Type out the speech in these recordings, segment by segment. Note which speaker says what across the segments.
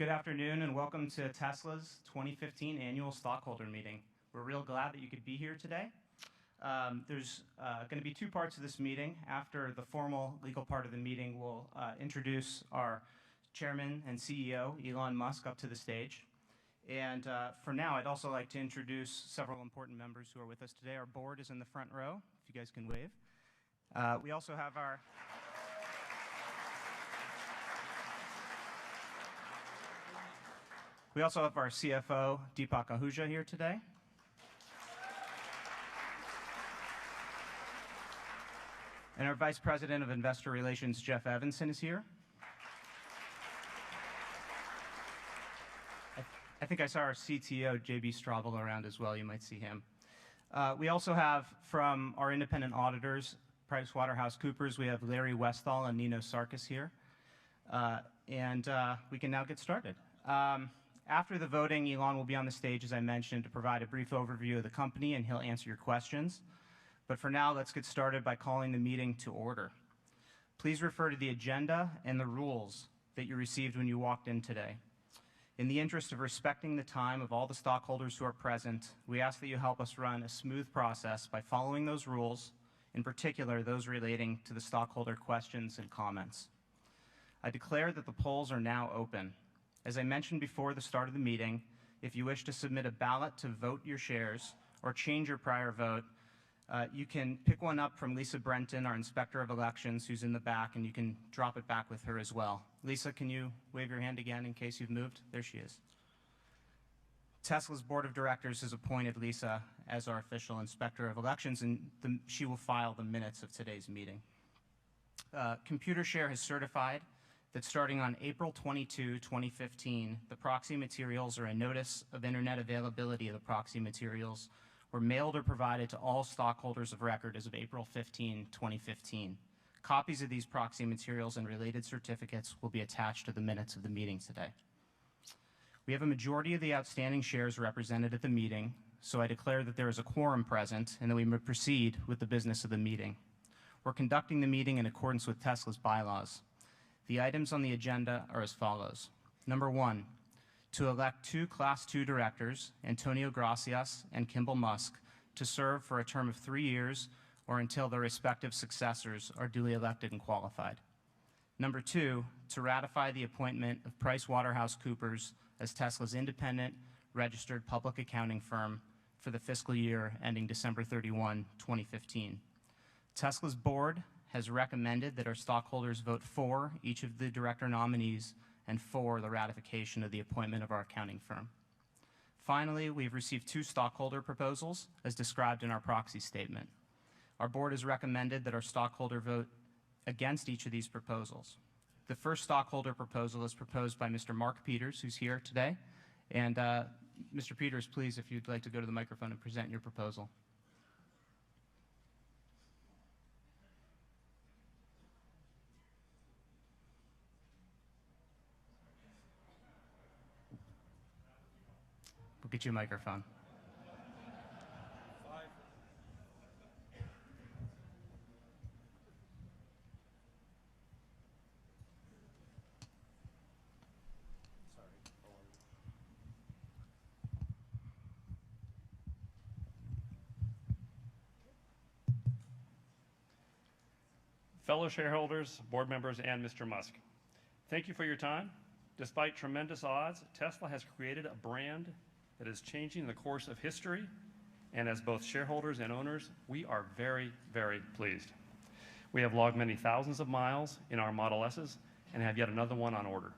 Speaker 1: Good afternoon and welcome to Tesla's 2015 annual stockholder meeting. We're real glad that you could be here today. There's going to be two parts of this meeting. After the formal legal part of the meeting, we'll introduce our chairman and CEO, Elon Musk, up to the stage. And for now, I'd also like to introduce several important members who are with us today. Our board is in the front row, if you guys can wave. We also have our CFO, Deepak Ahuja, here today. And our Vice President of Investor Relations, Jeff Evanson, is here. I think I saw our CTO, JB Straubel, around as well. You might see him. We also have from our independent auditors, PricewaterhouseCoopers, we have Larry Westall and Nino Sarkis here. We can now get started. After the voting, Elon will be on the stage, as I mentioned, to provide a brief overview of the company, and he'll answer your questions. But for now, let's get started by calling the meeting to order. Please refer to the agenda and the rules that you received when you walked in today. In the interest of respecting the time of all the stockholders who are present, we ask that you help us run a smooth process by following those rules, in particular those relating to the stockholder questions and comments. I declare that the polls are now open. As I mentioned before the start of the meeting, if you wish to submit a ballot to vote your shares or change your prior vote, you can pick one up from Lisa Brenton, our Inspector of Elections, who's in the back, and you can drop it back with her as well. Lisa, can you wave your hand again in case you've moved? There she is. Tesla's Board of Directors has appointed Lisa as our official Inspector of Elections, and she will file the minutes of today's meeting. Computershare has certified that starting on April 22, 2015, the proxy materials or a notice of internet availability of the proxy materials were mailed or provided to all stockholders of record as of April 15, 2015. Copies of these proxy materials and related certificates will be attached to the minutes of the meeting today. We have a majority of the outstanding shares represented at the meeting, so I declare that there is a quorum present and that we may proceed with the business of the meeting. We're conducting the meeting in accordance with Tesla's bylaws. The items on the agenda are as follows. Number 1, to elect 2 Class II directors, Antonio Gracias and Kimball Musk, to serve for a term of 3 years or until their respective successors are duly elected and qualified. Number 2, to ratify the appointment of PricewaterhouseCoopers as Tesla's independent registered public accounting firm for the fiscal year ending December 31, 2015. Tesla's board has recommended that our stockholders vote for each of the director nominees and for the ratification of the appointment of our accounting firm. Finally, we've received 2 stockholder proposals as described in our proxy statement. Our board has recommended that our stockholder vote against each of these proposals. The first stockholder proposal is proposed by Mr. Mark Peters, who's here today. And Mr. Peters, please, if you'd like to go to the microphone and present your proposal. We'll get you a microphone.
Speaker 2: Fellow shareholders, board members, and Mr. Musk, thank you for your time. Despite tremendous odds, Tesla has created a brand that is changing the course of history, and as both shareholders and owners, we are very, very pleased. We have logged many thousands of miles in our Model S's and have yet another one on order.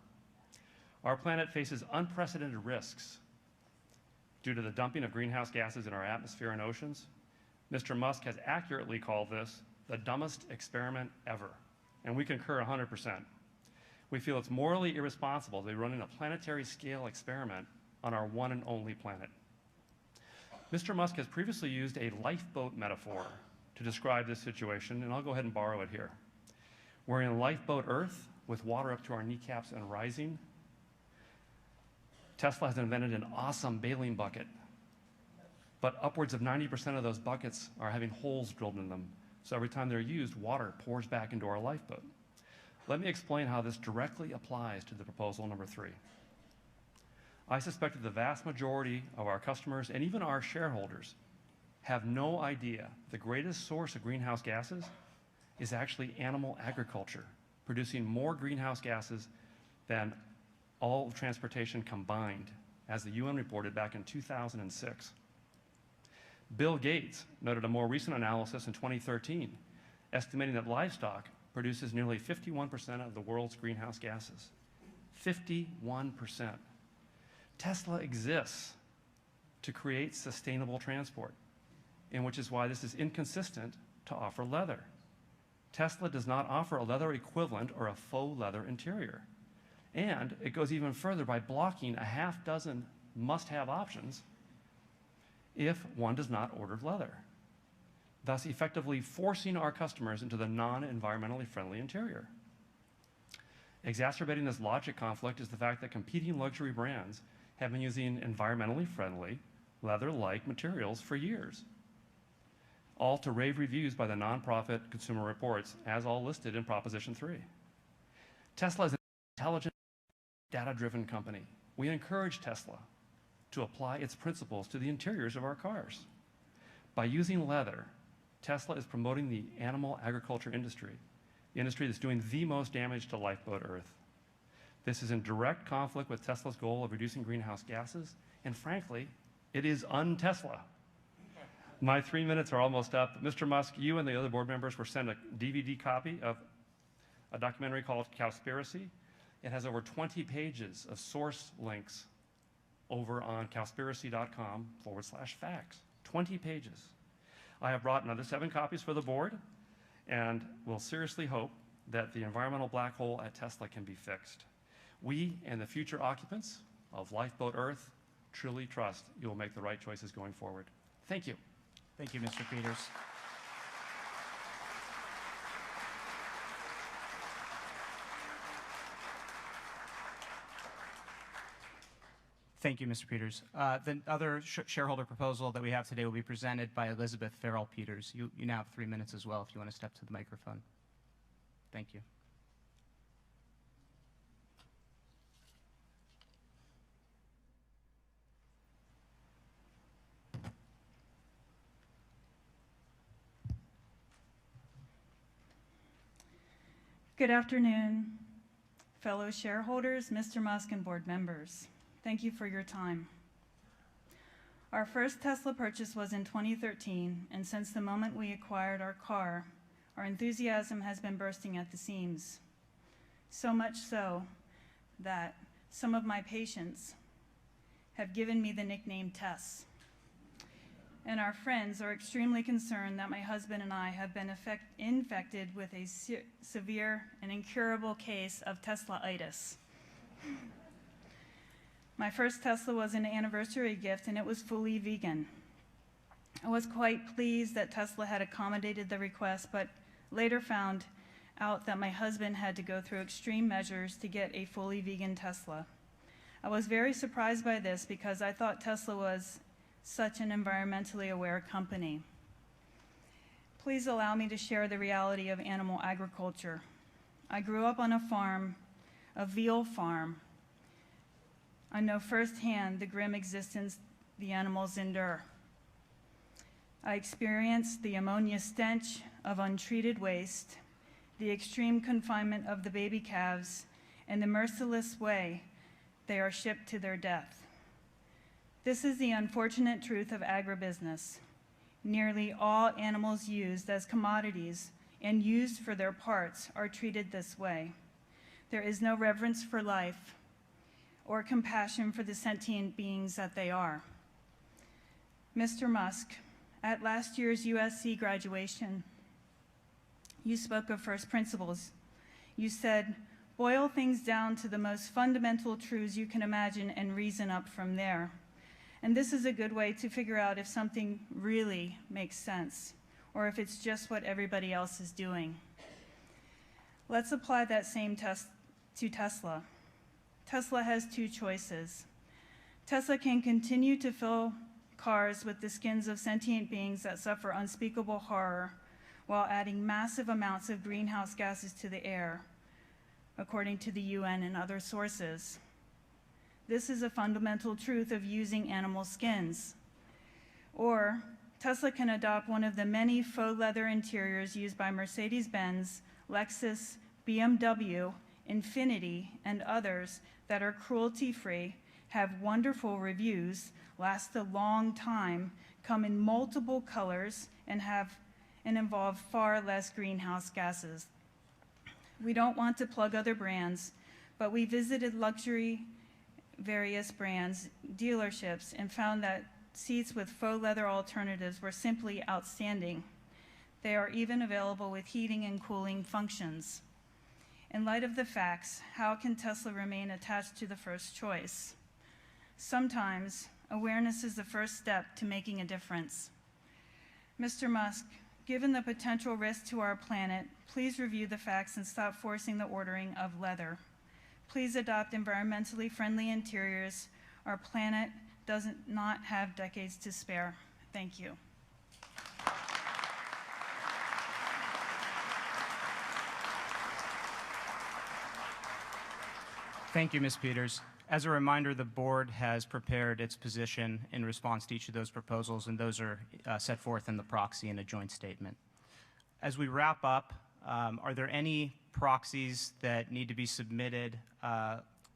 Speaker 2: Our planet faces unprecedented risks due to the dumping of greenhouse gases in our atmosphere and oceans. Mr. Musk has accurately called this the dumbest experiment ever, and we concur 100%. We feel it's morally irresponsible to be running a planetary scale experiment on our one and only planet. Mr. Musk has previously used a lifeboat metaphor to describe this situation, and I'll go ahead and borrow it here. We're in lifeboat Earth with water up to our kneecaps and rising. Tesla has invented an awesome bailing bucket, but upwards of 90% of those buckets are having holes drilled in them. So every time they're used, water pours back into our lifeboat. Let me explain how this directly applies to the proposal number 3. I suspect that the vast majority of our customers and even our shareholders have no idea the greatest source of greenhouse gases is actually animal agriculture, producing more greenhouse gases than all of transportation combined, as the UN reported back in 2006. Bill Gates noted a more recent analysis in 2013, estimating that livestock produces nearly 51% of the world's greenhouse gases. 51%. Tesla exists to create sustainable transport, and which is why this is inconsistent to offer leather. Tesla does not offer a leather equivalent or a faux leather interior. And it goes even further by blocking a half dozen must-have options if one does not order leather, thus effectively forcing our customers into the non-environmentally friendly interior. Exacerbating this logic conflict is the fact that competing luxury brands have been using environmentally friendly, leather-like materials for years, all to rave reviews by the nonprofit Consumer Reports, as all listed in Proposition 3. Tesla is an intelligent, data-driven company. We encourage Tesla to apply its principles to the interiors of our cars. By using leather, Tesla is promoting the animal agriculture industry, the industry that's doing the most damage to lifeboat Earth. This is in direct conflict with Tesla's goal of reducing greenhouse gases, and frankly, it is un-Tesla. My 3 minutes are almost up. Mr. Musk, you and the other board members were sent a DVD copy of a documentary called Cowspiracy. It has over 20 pages of source links over on cowspiracy.com/facts. 20 pages. I have brought another 7 copies for the board, and will seriously hope that the environmental black hole at Tesla can be fixed. We and the future occupants of Lifeboat Earth truly trust you will make the right choices going forward. Thank you.
Speaker 1: Thank you, Mr. Peters. Thank you, Mr. Peters. The other shareholder proposal that we have today will be presented by Elizabeth Farrell Peters. You now have 3 minutes as well if you want to step to the microphone. Thank you.
Speaker 3: Good afternoon, fellow shareholders, Mr. Musk, and board members. Thank you for your time. Our first Tesla purchase was in 2013, and since the moment we acquired our car, our enthusiasm has been bursting at the seams. So much so that some of my patients have given me the nickname Tess. And our friends are extremely concerned that my husband and I have been infected with a severe and incurable case of Tesla-itis. My first Tesla was an anniversary gift, and it was fully vegan. I was quite pleased that Tesla had accommodated the request, but later found out that my husband had to go through extreme measures to get a fully vegan Tesla. I was very surprised by this because I thought Tesla was such an environmentally aware company. Please allow me to share the reality of animal agriculture. I grew up on a farm, a veal farm. I know firsthand the grim existence the animals endure. I experienced the ammonia stench of untreated waste, the extreme confinement of the baby calves, and the merciless way they are shipped to their death. This is the unfortunate truth of agribusiness. Nearly all animals used as commodities and used for their parts are treated this way. There is no reverence for life or compassion for the sentient beings that they are. Mr. Musk, at last year's USC graduation, you spoke of first principles. You said, boil things down to the most fundamental truths you can imagine and reason up from there. And this is a good way to figure out if something really makes sense or if it's just what everybody else is doing. Let's apply that same test to Tesla. Tesla has 2 choices. Tesla can continue to fill cars with the skins of sentient beings that suffer unspeakable horror while adding massive amounts of greenhouse gases to the air, according to the UN and other sources. This is a fundamental truth of using animal skins. Or Tesla can adopt one of the many faux leather interiors used by Mercedes-Benz, Lexus, BMW, Infiniti, and others that are cruelty-free, have wonderful reviews, last a long time, come in multiple colors, and involve far less greenhouse gases. We don't want to plug other brands, but we visited luxury various brands dealerships and found that seats with faux leather alternatives were simply outstanding. They are even available with heating and cooling functions. In light of the facts, how can Tesla remain attached to the first choice? Sometimes awareness is the first step to making a difference. Mr. Musk, given the potential risk to our planet, please review the facts and stop forcing the ordering of leather. Please adopt environmentally friendly interiors. Our planet does not have decades to spare. Thank you.
Speaker 1: Thank you, Ms. Peters. As a reminder, the board has prepared its position in response to each of those proposals, and those are set forth in the proxy in a joint statement. As we wrap up, are there any proxies that need to be submitted?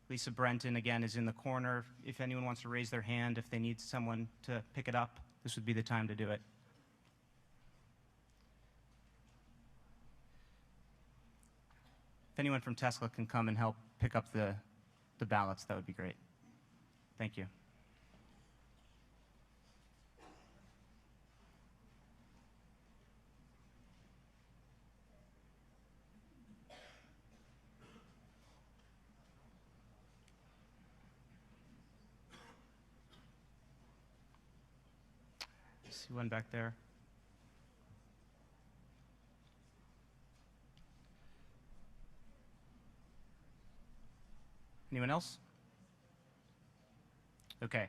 Speaker 1: Lisa Brenton, again, is in the corner. If anyone wants to raise their hand, if they need someone to pick it up, this would be the time to do it. If anyone from Tesla can come and help pick up the ballots, that would be great. Thank you. See one back there. Anyone else? Okay.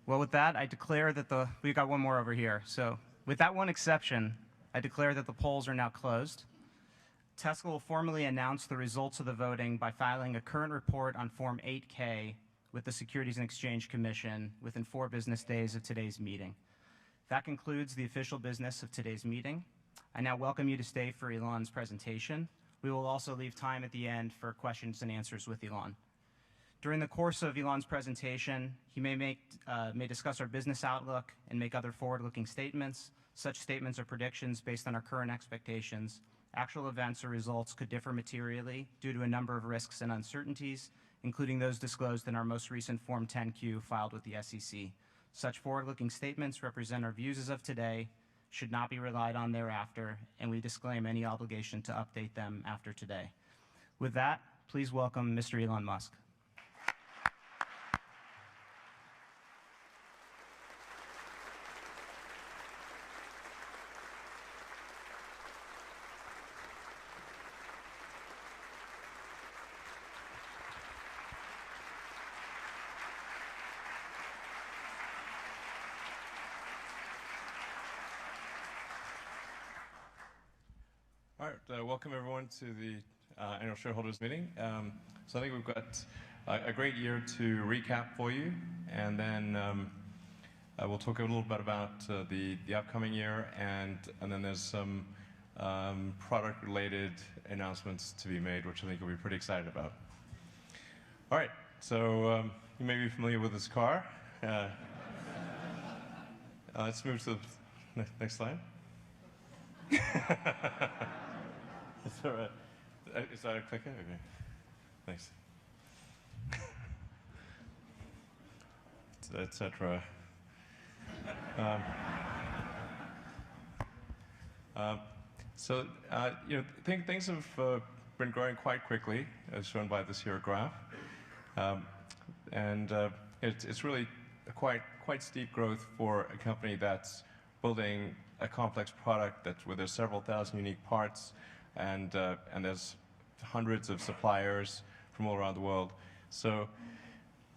Speaker 1: Well, with that, I declare that we've got one more over here. So with that one exception, I declare that the polls are now closed. Tesla will formally announce the results of the voting by filing a current report on Form 8K with the Securities and Exchange Commission within 4 business days of today's meeting. That concludes the official business of today's meeting. I now welcome you to stay for Elon's presentation. We will also leave time at the end for questions and answers with Elon. During the course of Elon's presentation, he may discuss our business outlook and make other forward-looking statements. Such statements are predictions based on our current expectations. Actual events or results could differ materially due to a number of risks and uncertainties, including those disclosed in our most recent Form 10-Q filed with the SEC. Such forward-looking statements represent our views as of today, should not be relied on thereafter, and we disclaim any obligation to update them after today. With that, please welcome Mr. Elon Musk.
Speaker 4: All right, welcome everyone to the annual shareholders meeting. So I think we've got a great year to recap for you, and then we'll talk a little bit about the upcoming year, and then there's some product-related announcements to be made, which I think you'll be pretty excited about. All right, so you may be familiar with this car. Let's move to the next slide. Is that a clicker? Okay. Thanks. Etc. So things have been growing quite quickly, as shown by this here graph, and it's really a quite steep growth for a company that's building a complex product where there's several thousand unique parts, and there's hundreds of suppliers from all around the world. So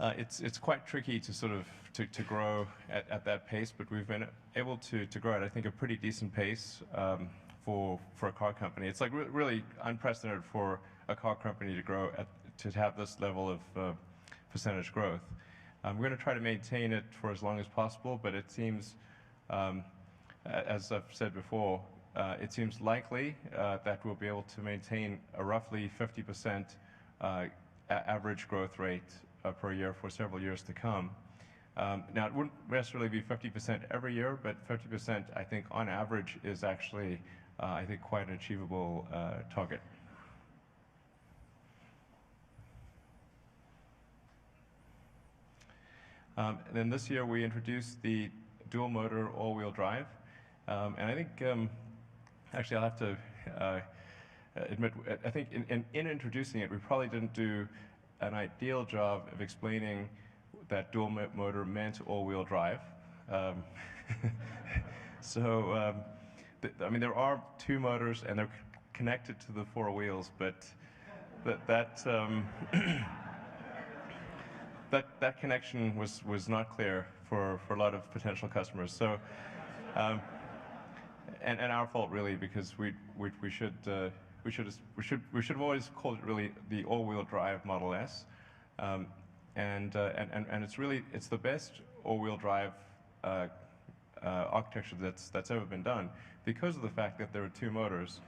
Speaker 4: it's quite tricky to sort of to grow at that pace, but we've been able to grow at, I think, a pretty decent pace for a car company. It's like really unprecedented for a car company to grow to have this level of percentage growth. We're going to try to maintain it for as long as possible, but it seems, as I've said before, it seems likely that we'll be able to maintain a roughly 50% average growth rate per year for several years to come. Now, it wouldn't necessarily be 50% every year, but 50%, I think, on average is actually, I think, quite an achievable target. And then this year we introduced the dual motor all-wheel drive. And I think, actually I'll have to admit, I think in introducing it, we probably didn't do an ideal job of explaining that dual motor meant all-wheel drive. So, I mean, there are two motors and they're connected to the four wheels, but that connection was not clear for a lot of potential customers. So, and our fault really, because we should have always called it really the all-wheel drive Model S, and it's the best all-wheel drive architecture that's ever been done because of the fact that there are two motors,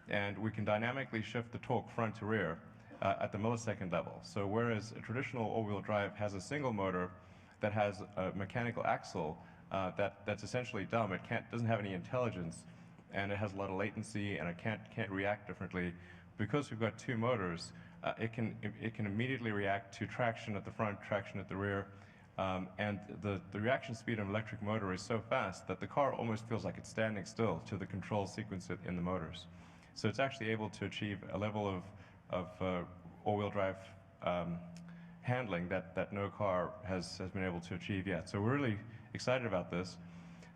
Speaker 4: and we can dynamically shift the torque front to rear at the millisecond level. So whereas a traditional all-wheel drive has a single motor that has a mechanical axle that's essentially dumb, it doesn't have any intelligence, and it has a lot of latency, and it can't react differently. Because we've got two motors, it can immediately react to traction at the front, traction at the rear, and the reaction speed of an electric motor is so fast that the car almost feels like it's standing still to the control sequence in the motors. So it's actually able to achieve a level of all-wheel drive handling that no car has been able to achieve yet. So we're really excited about this.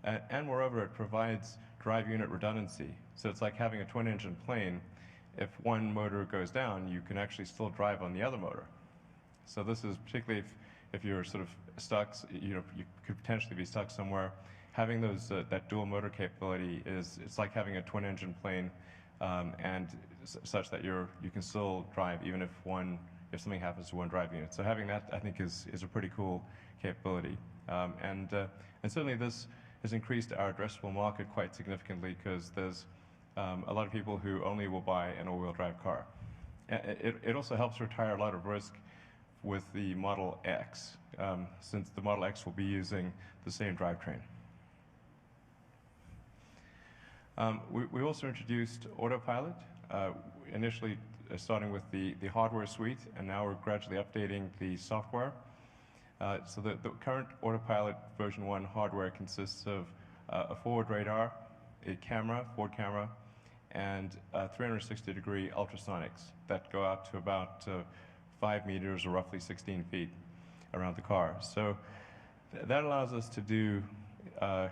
Speaker 4: And moreover, it provides drive unit redundancy. So it's like having a twin-engine plane. If one motor goes down, you can actually still drive on the other motor. So this is particularly if you're sort of stuck, you could potentially be stuck somewhere. Having that dual motor capability it's like having a twin-engine plane, and such that you can still drive even if something happens to one drive unit. So having that, I think, is a pretty cool capability. And certainly this has increased our addressable market quite significantly because there's a lot of people who only will buy an all-wheel drive car. It also helps retire a lot of risk with the Model X, since the Model X will be using the same drivetrain. We also introduced Autopilot, initially starting with the hardware suite, and now we're gradually updating the software. So the current Autopilot version 1 hardware consists of a forward radar, a forward camera, and 360-degree ultrasonics that go out to about 5 meters or roughly 16 feet around the car. So that allows us to do what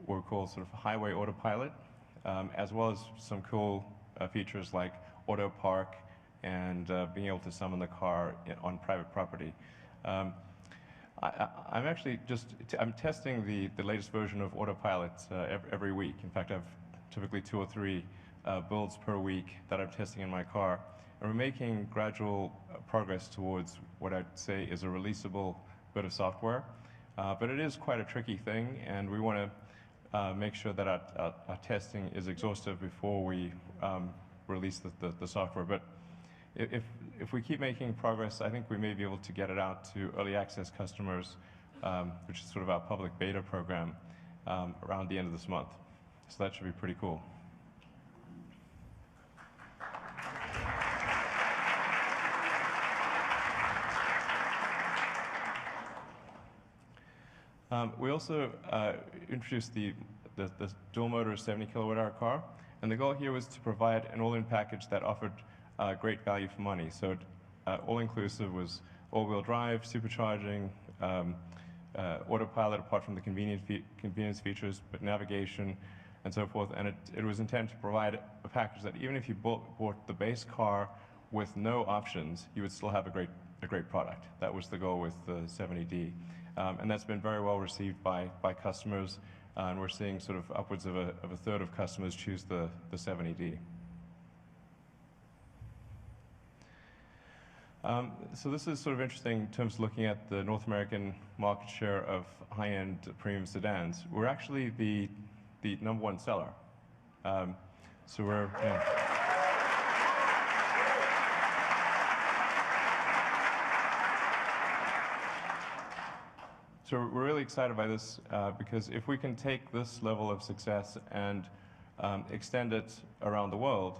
Speaker 4: we call sort of highway autopilot, as well as some cool features like auto park and being able to summon the car on private property. I'm testing the latest version of Autopilot every week. In fact, I've typically 2 or 3 builds per week that I'm testing in my car. And we're making gradual progress towards what I'd say is a releasable bit of software. But it is quite a tricky thing, and we want to make sure that our testing is exhaustive before we release the software. But if we keep making progress, I think we may be able to get it out to early access customers, which is sort of our public beta program, around the end of this month. So that should be pretty cool. We also introduced the dual motor 70 kilowatt hour car, and the goal here was to provide an all-in package that offered great value for money. So all-inclusive was all-wheel drive, supercharging, autopilot apart from the convenience features, but navigation and so forth. And it was intended to provide a package that even if you bought the base car with no options, you would still have a great product. That was the goal with the 70D. And that's been very well received by customers, and we're seeing sort of upwards of a third of customers choose the 70D. So this is sort of interesting in terms of looking at the North American market share of high-end premium sedans. We're actually the #1 seller. So we're, yeah. So we're really excited by this because if we can take this level of success and extend it around the world,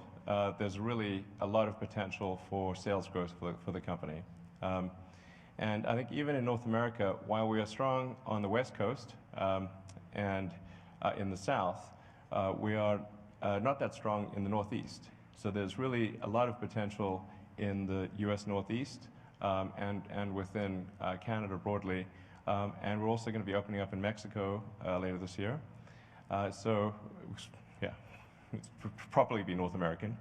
Speaker 4: there's really a lot of potential for sales growth for the company. And I think even in North America, while we are strong on the West Coast and in the South, we are not that strong in the Northeast. So there's really a lot of potential in the US Northeast and within Canada broadly. And we're also going to be opening up in Mexico later this year. So, yeah, it's properly be North American.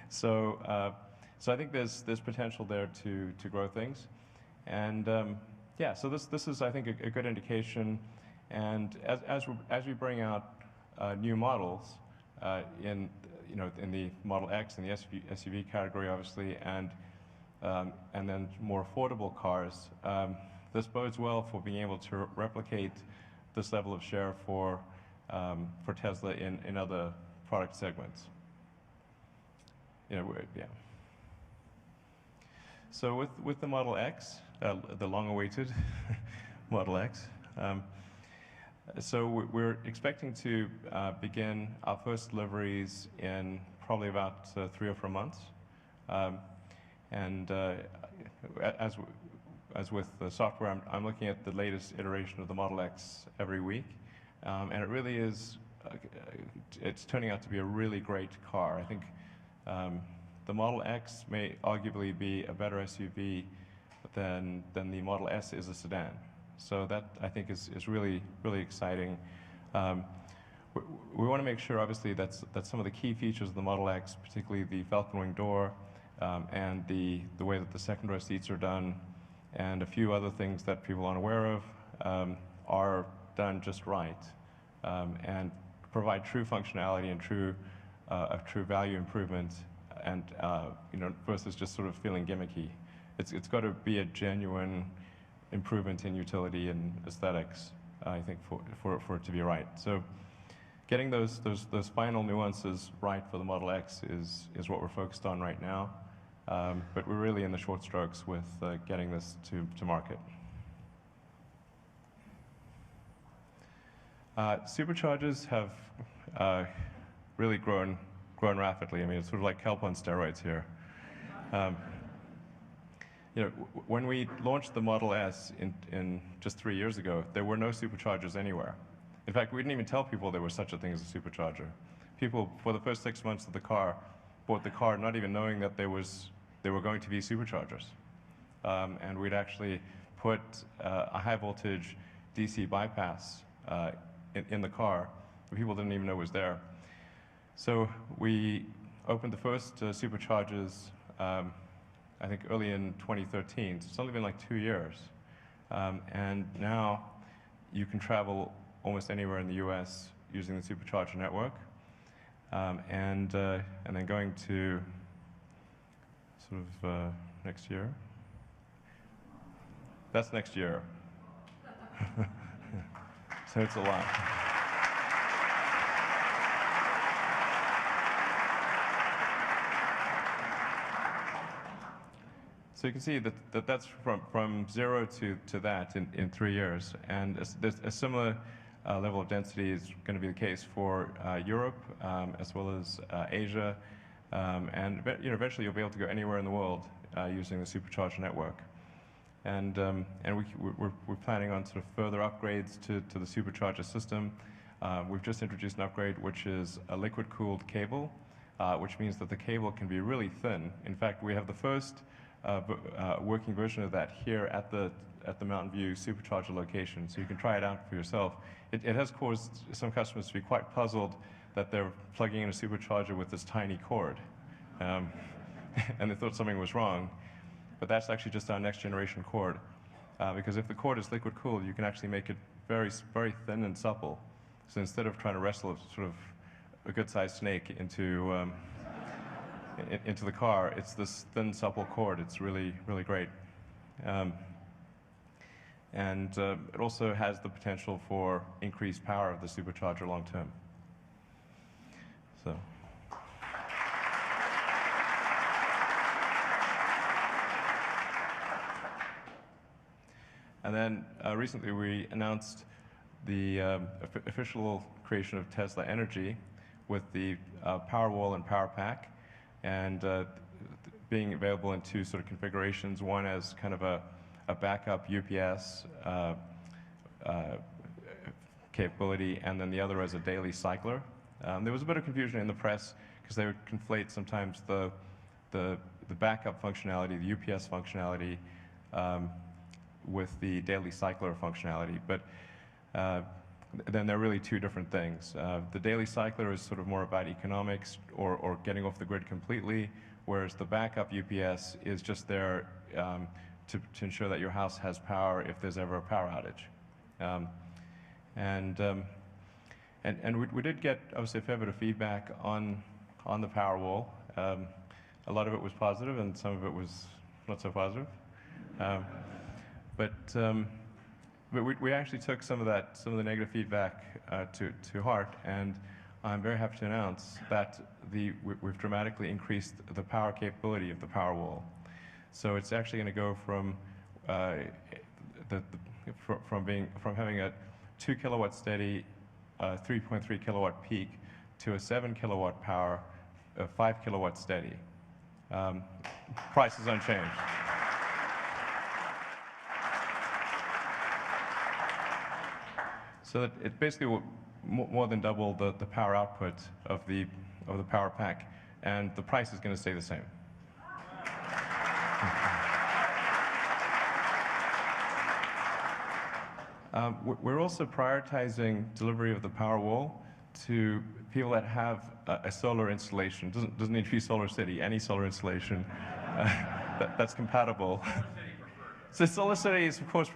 Speaker 4: So I think there's potential there to grow things. And yeah, so this is, I think, a good indication. And as we bring out new models in the Model X and the SUV category, obviously, and then more affordable cars, this bodes well for being able to replicate this level of share for Tesla in other product segments. Yeah. So with the Model X, the long-awaited Model X, so we're expecting to begin our first deliveries in probably about 3 or 4 months. And as with the software, I'm looking at the latest iteration of the Model X every week. And it really is, it's turning out to be a really great car. I think the Model X may arguably be a better SUV than the Model S is a sedan. So that, I think, is really, really exciting. We want to make sure, obviously, that some of the key features of the Model X, particularly the Falcon Wing door and the way that the second row seats are done, and a few other things that people aren't aware of, are done just right and provide true functionality and true value improvement, and versus just sort of feeling gimmicky. It's got to be a genuine improvement in utility and aesthetics, I think, for it to be right. So getting those final nuances right for the Model X is what we're focused on right now. But we're really in the short strokes with getting this to market. Superchargers have really grown rapidly. I mean, it's sort of like kelp on steroids here. When we launched the Model S in just 3 years ago, there were no superchargers anywhere. In fact, we didn't even tell people there was such a thing as a supercharger. People, for the first 6 months of the car, bought the car not even knowing that there were going to be superchargers. And we'd actually put a high voltage DC bypass in the car that people didn't even know was there. So we opened the first superchargers, I think, early in 2013. So it's only been like 2 years. And now you can travel almost anywhere in the US using the supercharger network. And then going to sort of next year. That's next year. So it's a lot. So you can see that's from 0 to that in 3 years. And a similar level of density is going to be the case for Europe as well as Asia. And eventually you'll be able to go anywhere in the world using the supercharger network. And we're planning on sort of further upgrades to the supercharger system. We've just introduced an upgrade which is a liquid-cooled cable, which means that the cable can be really thin. In fact, we have the first working version of that here at the Mountain View supercharger location, so you can try it out for yourself. It has caused some customers to be quite puzzled that they're plugging in a supercharger with this tiny cord, and they thought something was wrong. But that's actually just our next generation cord, because if the cord is liquid cooled, you can actually make it very, very thin and supple. So instead of trying to wrestle sort of a good-sized snake into into the car. It's this thin, supple cord. It's really, really great. And it also has the potential for increased power of the supercharger long term. So. And then recently we announced the official creation of Tesla Energy with the Powerwall and Powerpack, and being available in two sort of configurations, one as kind of a backup UPS capability, and then the other as a daily cycler. There was a bit of confusion in the press because they would conflate sometimes the backup functionality, the UPS functionality, with the daily cycler functionality. But then they're really two different things. The daily cycler is sort of more about economics or getting off the grid completely, whereas the backup UPS is just there to ensure that your house has power if there's ever a power outage. And we did get, obviously, a fair bit of feedback on the Powerwall. A lot of it was positive, and some of it was not so positive. But we actually took some of the negative feedback to heart, and I'm very happy to announce that we've dramatically increased the power capability of the Powerwall. So it's actually going to go from having a 2 kilowatt steady, 3.3 kilowatt peak to a 7 kilowatt power, 5 kilowatt steady. Price is unchanged. So it basically will more than double the power output of the power pack, and the price is going to stay the same. We're also prioritizing delivery of the Powerwall to people that have a solar installation. Doesn't need to be Solar City, any solar installation that's compatible. So Solar City is, of course,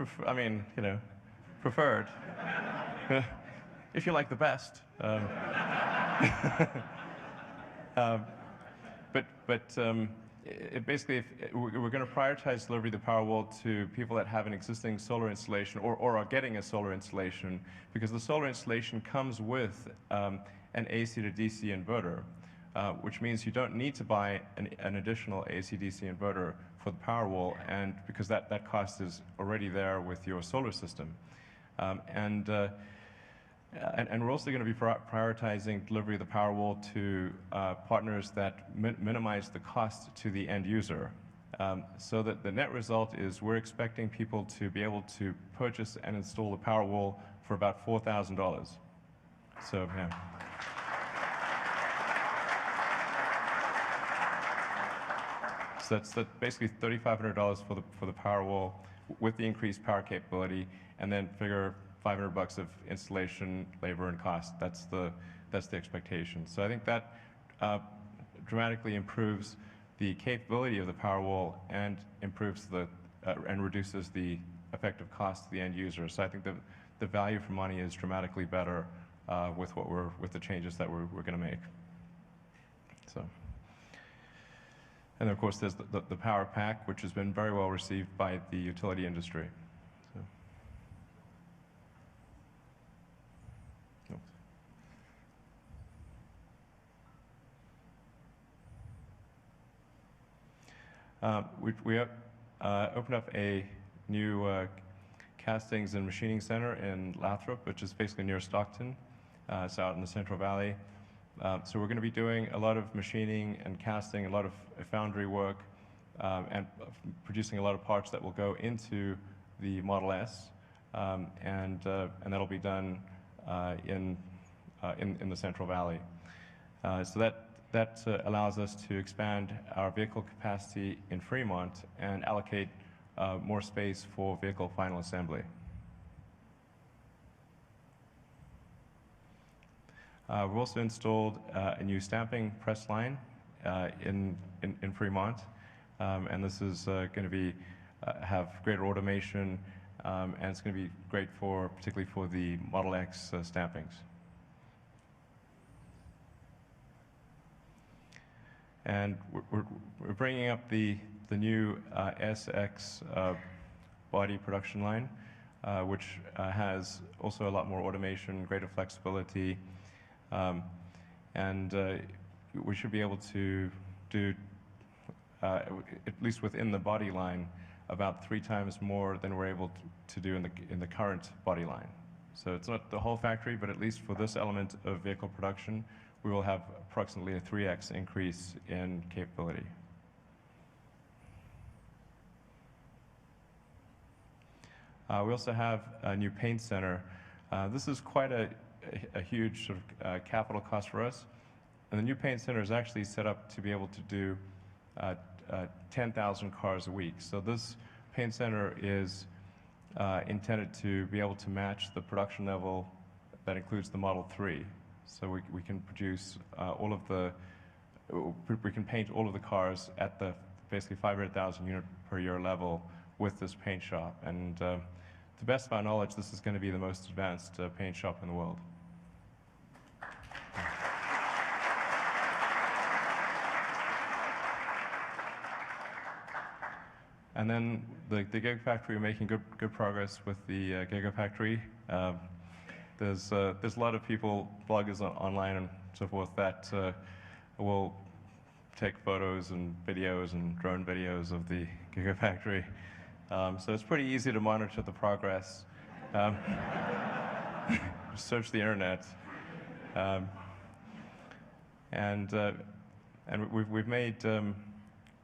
Speaker 4: preferred. If you like the best. Basically, we're going to prioritize delivery of the Powerwall to people that have an existing solar installation or are getting a solar installation, because the solar installation comes with an AC to DC inverter, which means you don't need to buy an additional AC-DC inverter for the Powerwall, and because that cost is already there with your solar system. And we're also going to be prioritizing delivery of the Powerwall to partners that minimize the cost to the end user. So that the net result is we're expecting people to be able to purchase and install the Powerwall for about $4,000. So, yeah. So that's basically $3,500 for the Powerwall with the increased power capability, and then figure $500 of installation, labor, and cost. That's the expectation. So I think that dramatically improves the capability of the Powerwall and improves and reduces the effective cost to the end user. So I think the value for money is dramatically better with the changes that we're going to make. So. And of course, there's the Power Pack, which has been very well received by the utility industry. So. We opened up a new castings and machining center in Lathrop, which is basically near Stockton. It's out in the Central Valley. So we're going to be doing a lot of machining and casting, a lot of foundry work, and producing a lot of parts that will go into the Model S, and that'll be done in the Central Valley. So that allows us to expand our vehicle capacity in Fremont and allocate more space for vehicle final assembly. We've also installed a new stamping press line in Fremont, and this is going to have greater automation, and it's going to be great particularly for the Model X stampings. And we're bringing up the new SX body production line, which has also a lot more automation, greater flexibility, and we should be able to do, at least within the body line, about 3 times more than we're able to do in the current body line. So it's not the whole factory, but at least for this element of vehicle production, we will have approximately a 3x increase in capability. We also have a new paint center. This is quite a huge sort of capital cost for us. And the new paint center is actually set up to be able to do 10,000 cars a week. So this paint center is intended to be able to match the production level that includes the Model 3. So we can produce we can paint all of the cars at the basically 500,000 unit per year level with this paint shop. And to the best of our knowledge, this is going to be the most advanced paint shop in the world. And then the Gigafactory, we're making good progress with the Gigafactory. There's a lot of people, bloggers online and so forth, that will take photos and videos and drone videos of the Gigafactory. So it's pretty easy to monitor the progress. Just search the internet. And we've made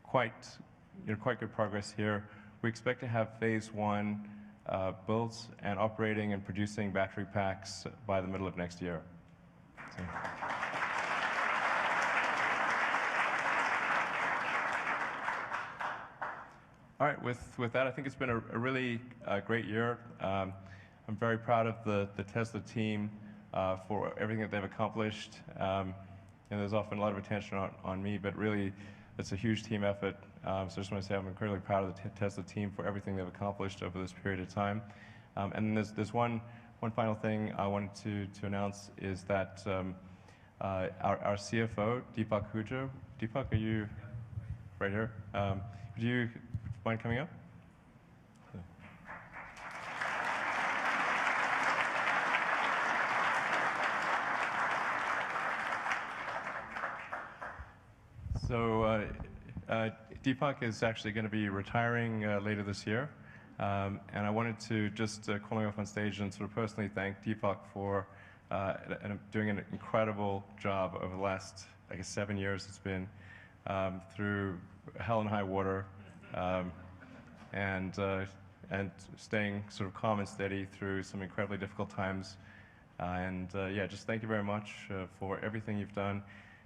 Speaker 4: quite good progress here. We expect to have phase 1 built and operating and producing battery packs by the middle of next year. So. All right, with that, I think it's been a really great year. I'm very proud of the Tesla team for everything that they've accomplished. And there's often a lot of attention on me, but really, it's a huge team effort. So I just want to say I'm incredibly proud of the Tesla team for everything they've accomplished over this period of time. And there's one final thing I wanted to announce is that our CFO, Deepak Ahuja. Deepak, are you right here? Would you mind coming up? So Deepak is actually going to be retiring later this year. And I wanted to just call him up on stage and sort of personally thank Deepak for doing an incredible job over the last, I guess, 7 years it's been, through hell and high water, and staying sort of calm and steady through some incredibly difficult times. Yeah, just thank you very much for everything you've done.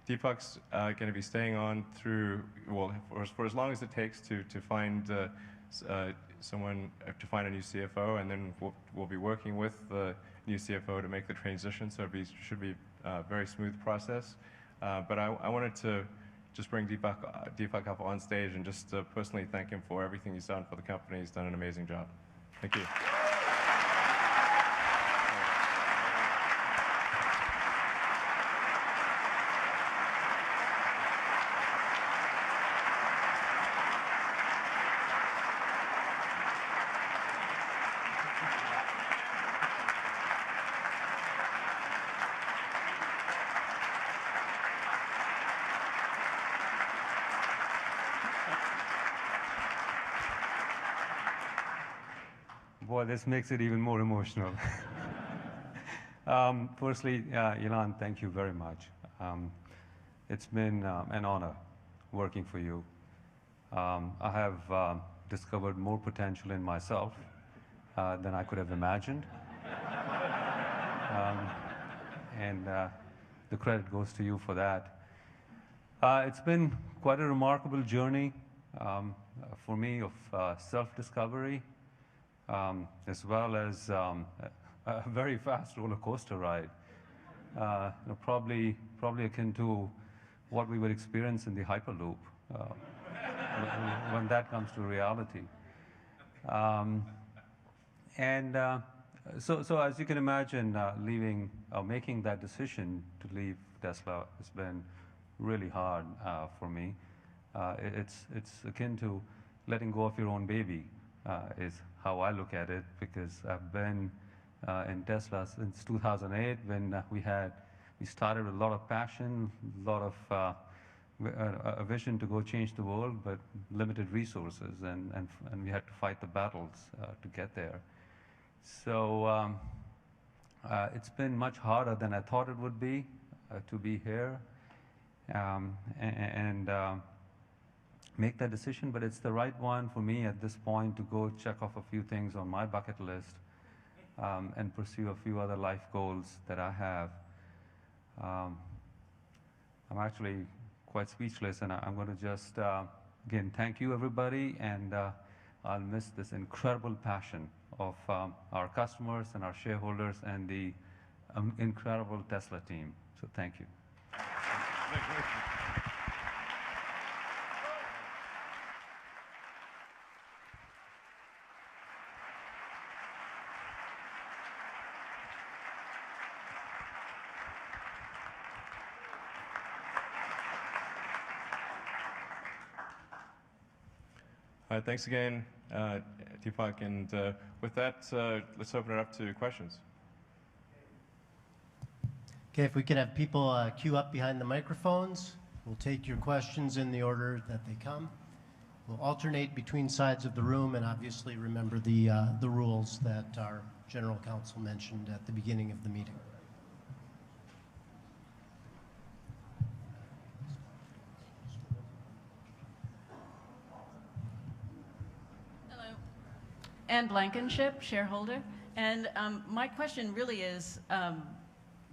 Speaker 4: Deepak's going to be staying on through, well, for as long as it takes to find someone, to find a new CFO, and then we'll be working with the new CFO to make the transition, so it should be a very smooth process. But I wanted to just bring Deepak up on stage and just personally thank him for everything he's done for the company. He's done an amazing job. Thank you.
Speaker 5: Boy, this makes it even more emotional. Firstly, Elon, thank you very much. It's been an honor working for you. I have discovered more potential in myself than I could have imagined. And the credit goes to you for that. It's been quite a remarkable journey for me of self-discovery, as well as a very fast roller coaster ride, probably akin to what we would experience in the Hyperloop when that comes to reality. So as you can imagine, making that decision to leave Tesla has been really hard for me. It's akin to letting go of your own baby, is how I look at it, because I've been in Tesla since 2008 when we started with a lot of passion, a lot of a vision to go change the world, but limited resources, and we had to fight the battles to get there. So it's been much harder than I thought it would be to be here and make that decision, but it's the right one for me at this point to go check off a few things on my bucket list and pursue a few other life goals that I have. I'm actually quite speechless, and I'm going to just, again, thank you, everybody, and I'll miss this incredible passion of our customers and our shareholders and the incredible Tesla team. So thank you.
Speaker 4: All right, thanks again, Deepak. And with that, let's open it up to questions.
Speaker 6: Okay, if we could have people queue up behind the microphones. We'll take your questions in the order that they come. We'll alternate between sides of the room, and obviously remember the rules that our general counsel mentioned at the beginning of the meeting.
Speaker 7: Ann Blankenship, shareholder. And my question really is,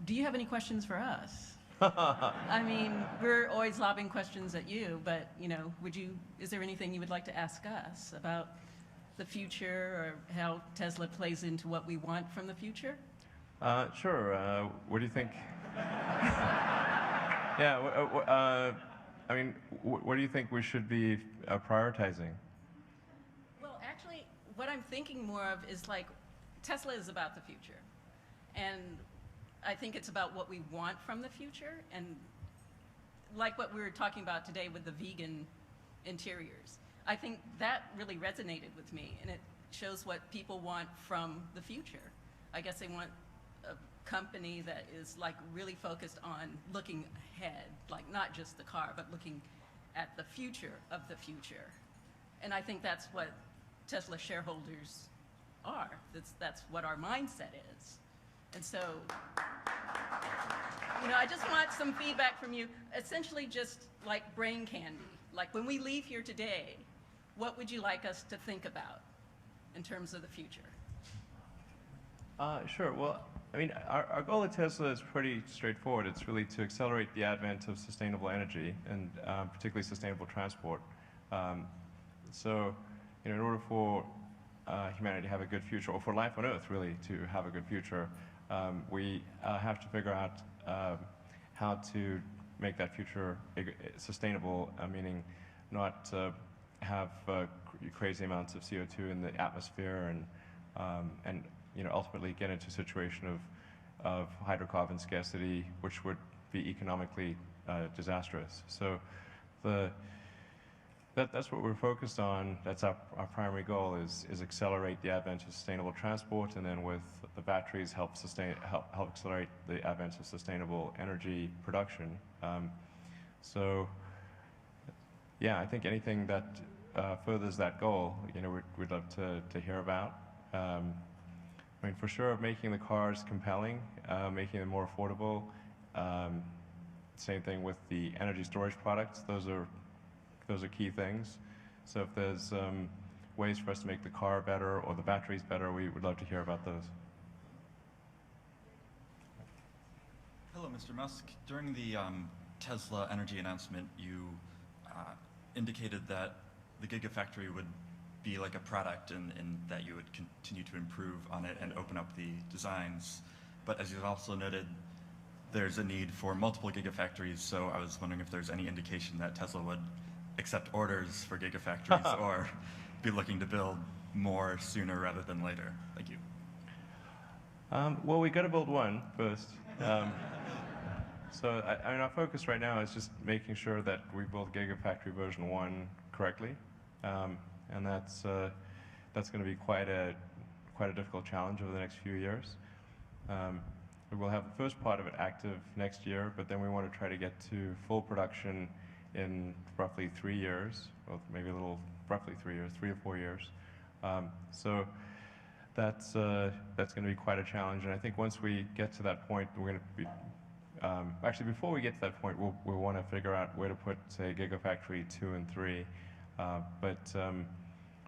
Speaker 7: do you have any questions for us? I mean, we're always lobbing questions at you, but is there anything you would like to ask us about the future or how Tesla plays into what we want from the future?
Speaker 4: Sure. What do you think? Yeah. I mean, what do you think we should be prioritizing?
Speaker 7: What I'm thinking more of is like, Tesla is about the future. And I think it's about what we want from the future. And like what we were talking about today with the vegan interiors, I think that really resonated with me. And it shows what people want from the future. I guess they want a company that is like really focused on looking ahead, like not just the car, but looking at the future of the future. And I think that's what Tesla shareholders are. That's what our mindset is. And so, I just want some feedback from you, essentially just like brain candy. Like when we leave here today, what would you like us to think about in terms of the future?
Speaker 4: Sure. Well, I mean, our goal at Tesla is pretty straightforward. It's really to accelerate the advent of sustainable energy and particularly sustainable transport. So, in order for humanity to have a good future, or for life on Earth really to have a good future, we have to figure out how to make that future sustainable, meaning not have crazy amounts of CO2 in the atmosphere and ultimately get into a situation of hydrocarbon scarcity, which would be economically disastrous. So that's what we're focused on. That's our primary goal is accelerate the advent of sustainable transport, and then with the batteries help accelerate the advent of sustainable energy production. So yeah, I think anything that furthers that goal, we'd love to hear about. I mean, for sure, making the cars compelling, making them more affordable. Same thing with the energy storage products. Those are key things. So if there's ways for us to make the car better or the batteries better, we would love to hear about those.
Speaker 8: Hello, Mr. Musk. During the Tesla energy announcement, you indicated that the Gigafactory would be like a product and that you would continue to improve on it and open up the designs. But as you've also noted, there's a need for multiple Gigafactories, so I was wondering if there's any indication that Tesla would accept orders for Gigafactories or be looking to build more sooner rather than later. Thank you.
Speaker 4: Well, we got to build one first. So I mean, our focus right now is just making sure that we build Gigafactory version 1 correctly, and that's going to be quite a difficult challenge over the next few years. We will have the first part of it active next year, but then we want to try to get to full production in roughly 3 years, well, maybe roughly 3 years, 3 or 4 years. So that's going to be quite a challenge, and I think once we get to that point, we're going to be actually, before we get to that point, we'll want to figure out where to put, say, Gigafactory 2 and 3. But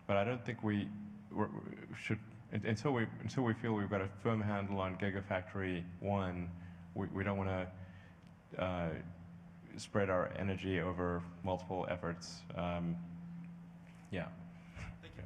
Speaker 4: I don't think we should, until we feel we've got a firm handle on Gigafactory 1, we don't want to spread our energy over multiple efforts. Yeah.
Speaker 8: Thank you.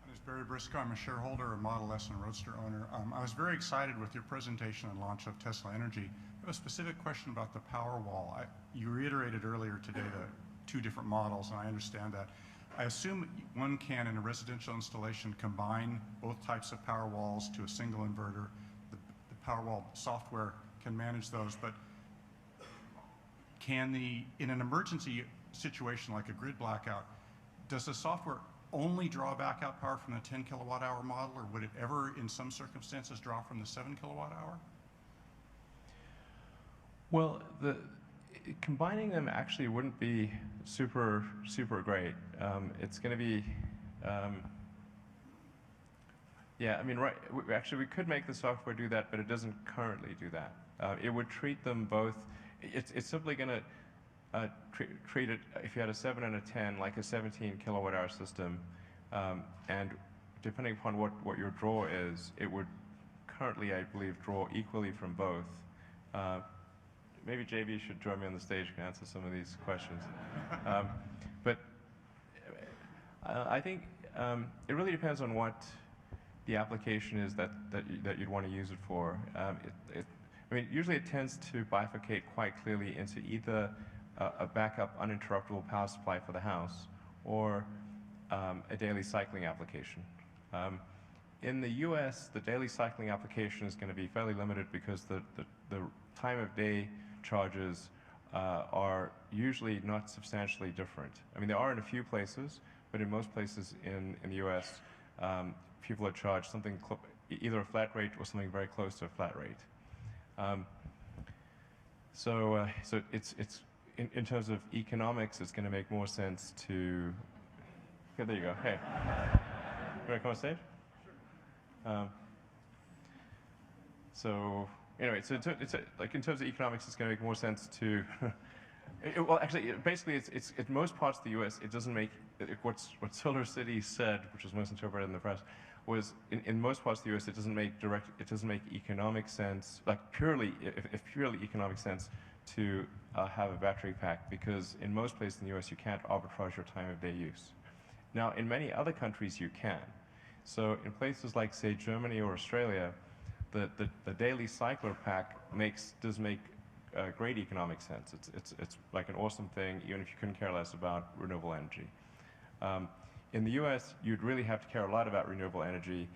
Speaker 9: My name is Barry Briscoe. I'm a shareholder, a Model S and Roadster owner. I was very excited with your presentation and launch of Tesla Energy. I have a specific question about the Powerwall. You reiterated earlier today the 2 different models, and I understand that. I assume one can, in a residential installation, combine both types of Powerwalls to a single inverter. The Powerwall software can manage those, but in an emergency situation like a grid blackout, does the software only draw backup power from the 10 kilowatt hour model, or would it ever, in some circumstances, draw from the 7 kilowatt hour?
Speaker 4: Well, combining them actually wouldn't be super great. It's going to be, yeah, I mean, right. Actually, we could make the software do that, but it doesn't currently do that. It would treat them both. It's simply going to treat it, if you had a 7 and a 10, like a 17 kilowatt hour system, and depending upon what your draw is, it would currently, I believe, draw equally from both. Maybe JB should join me on the stage and answer some of these questions. But I think it really depends on what the application is that you'd want to use it for. I mean, usually it tends to bifurcate quite clearly into either a backup uninterruptible power supply for the house or a daily cycling application. In the US, the daily cycling application is going to be fairly limited because the time of day charges are usually not substantially different. I mean, there are in a few places, but in most places in the US, people are charged something either a flat rate or something very close to a flat rate. So it's in terms of economics, it's going to make more sense to. Yeah, there you go. Hey, you want to come on stage? Sure. So anyway, so like in terms of economics, it's going to make more sense to. Well, actually, basically, it's in most parts of the U.S. It doesn't make what Solar City said, which was misinterpreted in the press, was in most parts of the U.S. it doesn't make economic sense, like purely economic sense, to have a battery pack, because in most places in the U.S. you can't arbitrage your time of day use. Now, in many other countries you can. So in places like, say, Germany or Australia, the daily cycler pack does make great economic sense. It's like an awesome thing, even if you couldn't care less about renewable energy. In the US, you'd really have to care a lot about renewable energy.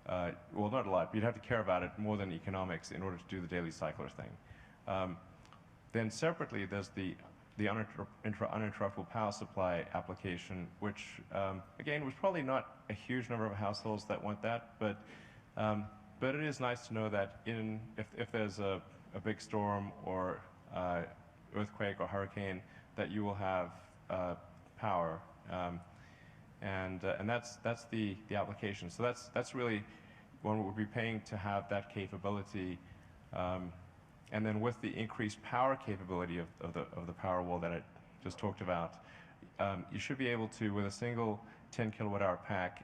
Speaker 4: Well, not a lot, but you'd have to care about it more than economics in order to do the daily cycler thing. Then separately, there's the uninterruptible power supply application, which, again, was probably not a huge number of households that want that, but it is nice to know that if there's a big storm or earthquake or hurricane, that you will have power. And that's the application. So that's really one would be paying to have that capability. And then with the increased power capability of the Powerwall that I just talked about, you should be able to, with a single 10 kilowatt hour pack,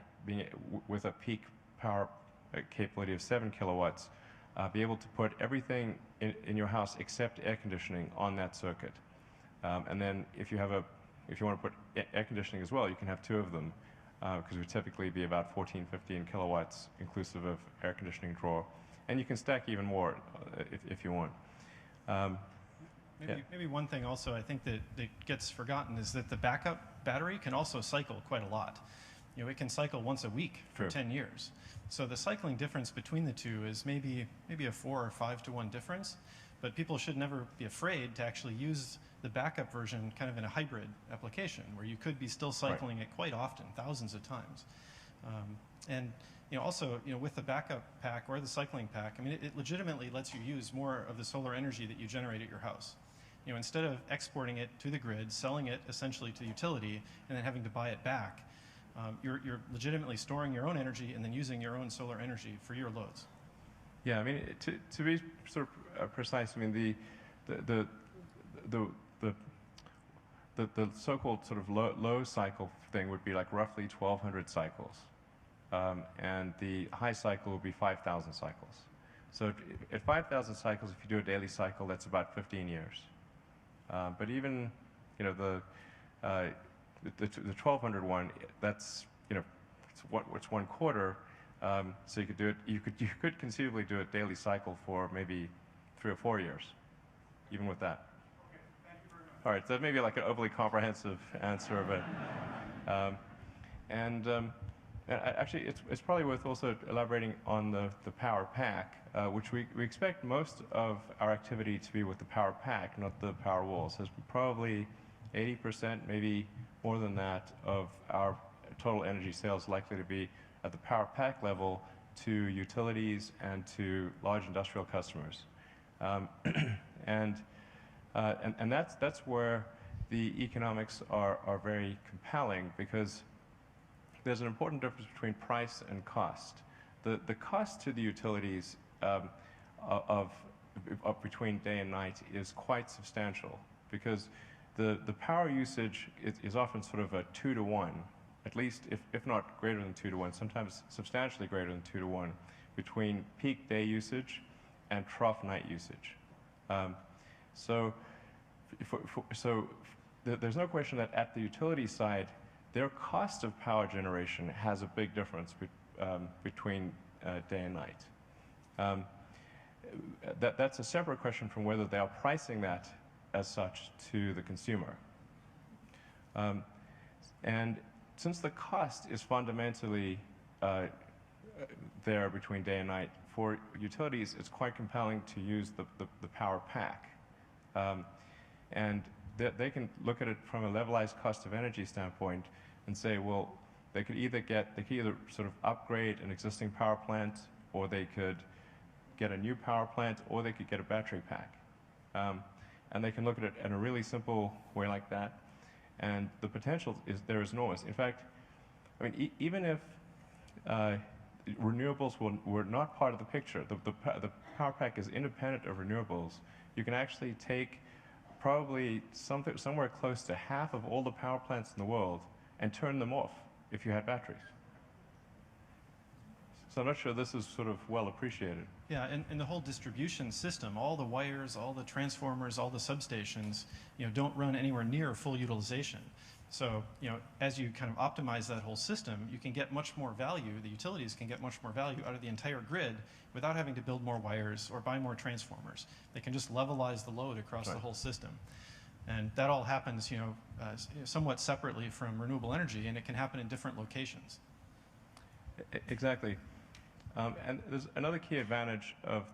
Speaker 4: with a peak power capability of 7 kilowatts, be able to put everything in your house except air conditioning on that circuit. And then if you want to put air conditioning as well, you can have 2 of them, because it would typically be about 14, 15 kilowatts inclusive of air conditioning draw. And you can stack even more if you want.
Speaker 10: Maybe one thing also I think that gets forgotten is that the backup battery can also cycle quite a lot. it can cycle once a week for
Speaker 4: True.
Speaker 10: 10 years. So the cycling difference between the two is maybe a 4 or 5 to 1 difference, but people should never be afraid to actually use the backup version kind of in a hybrid application where you could be still cycling it quite often, thousands of times. And also, with the backup pack or the cycling pack, I mean, it legitimately lets you use more of the solar energy that you generate at your house. Instead of exporting it to the grid, selling it essentially to the utility, and then having to buy it back, you're legitimately storing your own energy and then using your own solar energy for your loads.
Speaker 4: Yeah, I mean, to be sort of precise, I mean, the so-called sort of low cycle thing would be like roughly 1,200 cycles, and the high cycle would be 5,000 cycles. So at 5,000 cycles, if you do a daily cycle, that's about 15 years. But even the 1,200 one, that's it's 1/4. So you could do it. You could conceivably do a daily cycle for maybe 3 or 4 years, even with that.
Speaker 9: Okay, thank you very much.
Speaker 4: All right, so that may be like an overly comprehensive answer, but actually, it's probably worth also elaborating on the power pack, which we expect most of our activity to be with the power pack, not the power walls. So it's probably 80%, maybe more than that, of our total energy sales likely to be at the power pack level to utilities and to large industrial customers. And that's where the economics are very compelling, because there's an important difference between price and cost. The cost to the utilities of between day and night is quite substantial, because the power usage is often sort of a 2 to 1, at least if not greater than 2 to 1, sometimes substantially greater than 2 to 1, between peak day usage and trough night usage. So there's no question that at the utility side, their cost of power generation has a big difference between day and night. That's a separate question from whether they are pricing that as such to the consumer. And since the cost is fundamentally there between day and night, for utilities, it's quite compelling to use the power pack. And they can look at it from a levelized cost of energy standpoint and say, well, they could either sort of upgrade an existing power plant, or they could get a new power plant, or they could get a battery pack. And they can look at it in a really simple way like that. And the potential is enormous. In fact, I mean, even if renewables were not part of the picture, the power pack is independent of renewables, you can actually take probably somewhere close to half of all the power plants in the world and turn them off if you had batteries. So I'm not sure this is sort of well appreciated.
Speaker 10: Yeah, and the whole distribution system, all the wires, all the transformers, all the substations, don't run anywhere near full utilization. So, as you kind of optimize that whole system, you can get much more value, the utilities can get much more value out of the entire grid without having to build more wires or buy more transformers. They can just levelize the load across the whole system. And that all happens, somewhat separately from renewable energy, and it can happen in different locations.
Speaker 4: Exactly. And there's another key advantage of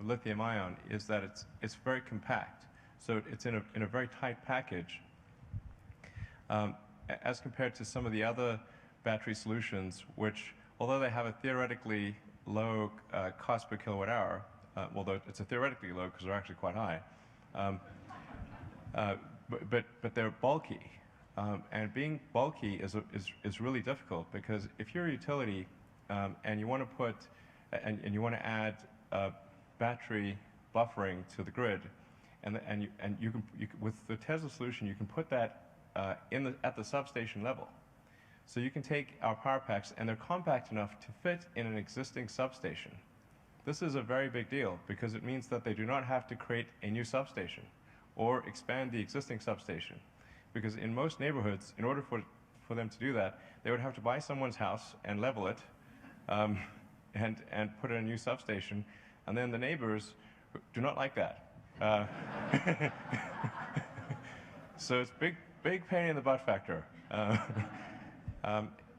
Speaker 4: lithium ion is that it's very compact. So it's in a very tight package, as compared to some of the other battery solutions, which, although they have a theoretically low cost per kilowatt hour, although it's a theoretically low because they're actually quite high, but they're bulky. And being bulky is really difficult, because if you're a utility and you want to put and you want to add battery buffering to the grid, and you can with the Tesla solution, you can put that at the substation level. So you can take our power packs, and they're compact enough to fit in an existing substation. This is a very big deal, because it means that they do not have to create a new substation or expand the existing substation. Because in most neighborhoods, in order for them to do that, they would have to buy someone's house and level it, and put in a new substation, and then the neighbors do not like that. So it's big pain in the butt factor.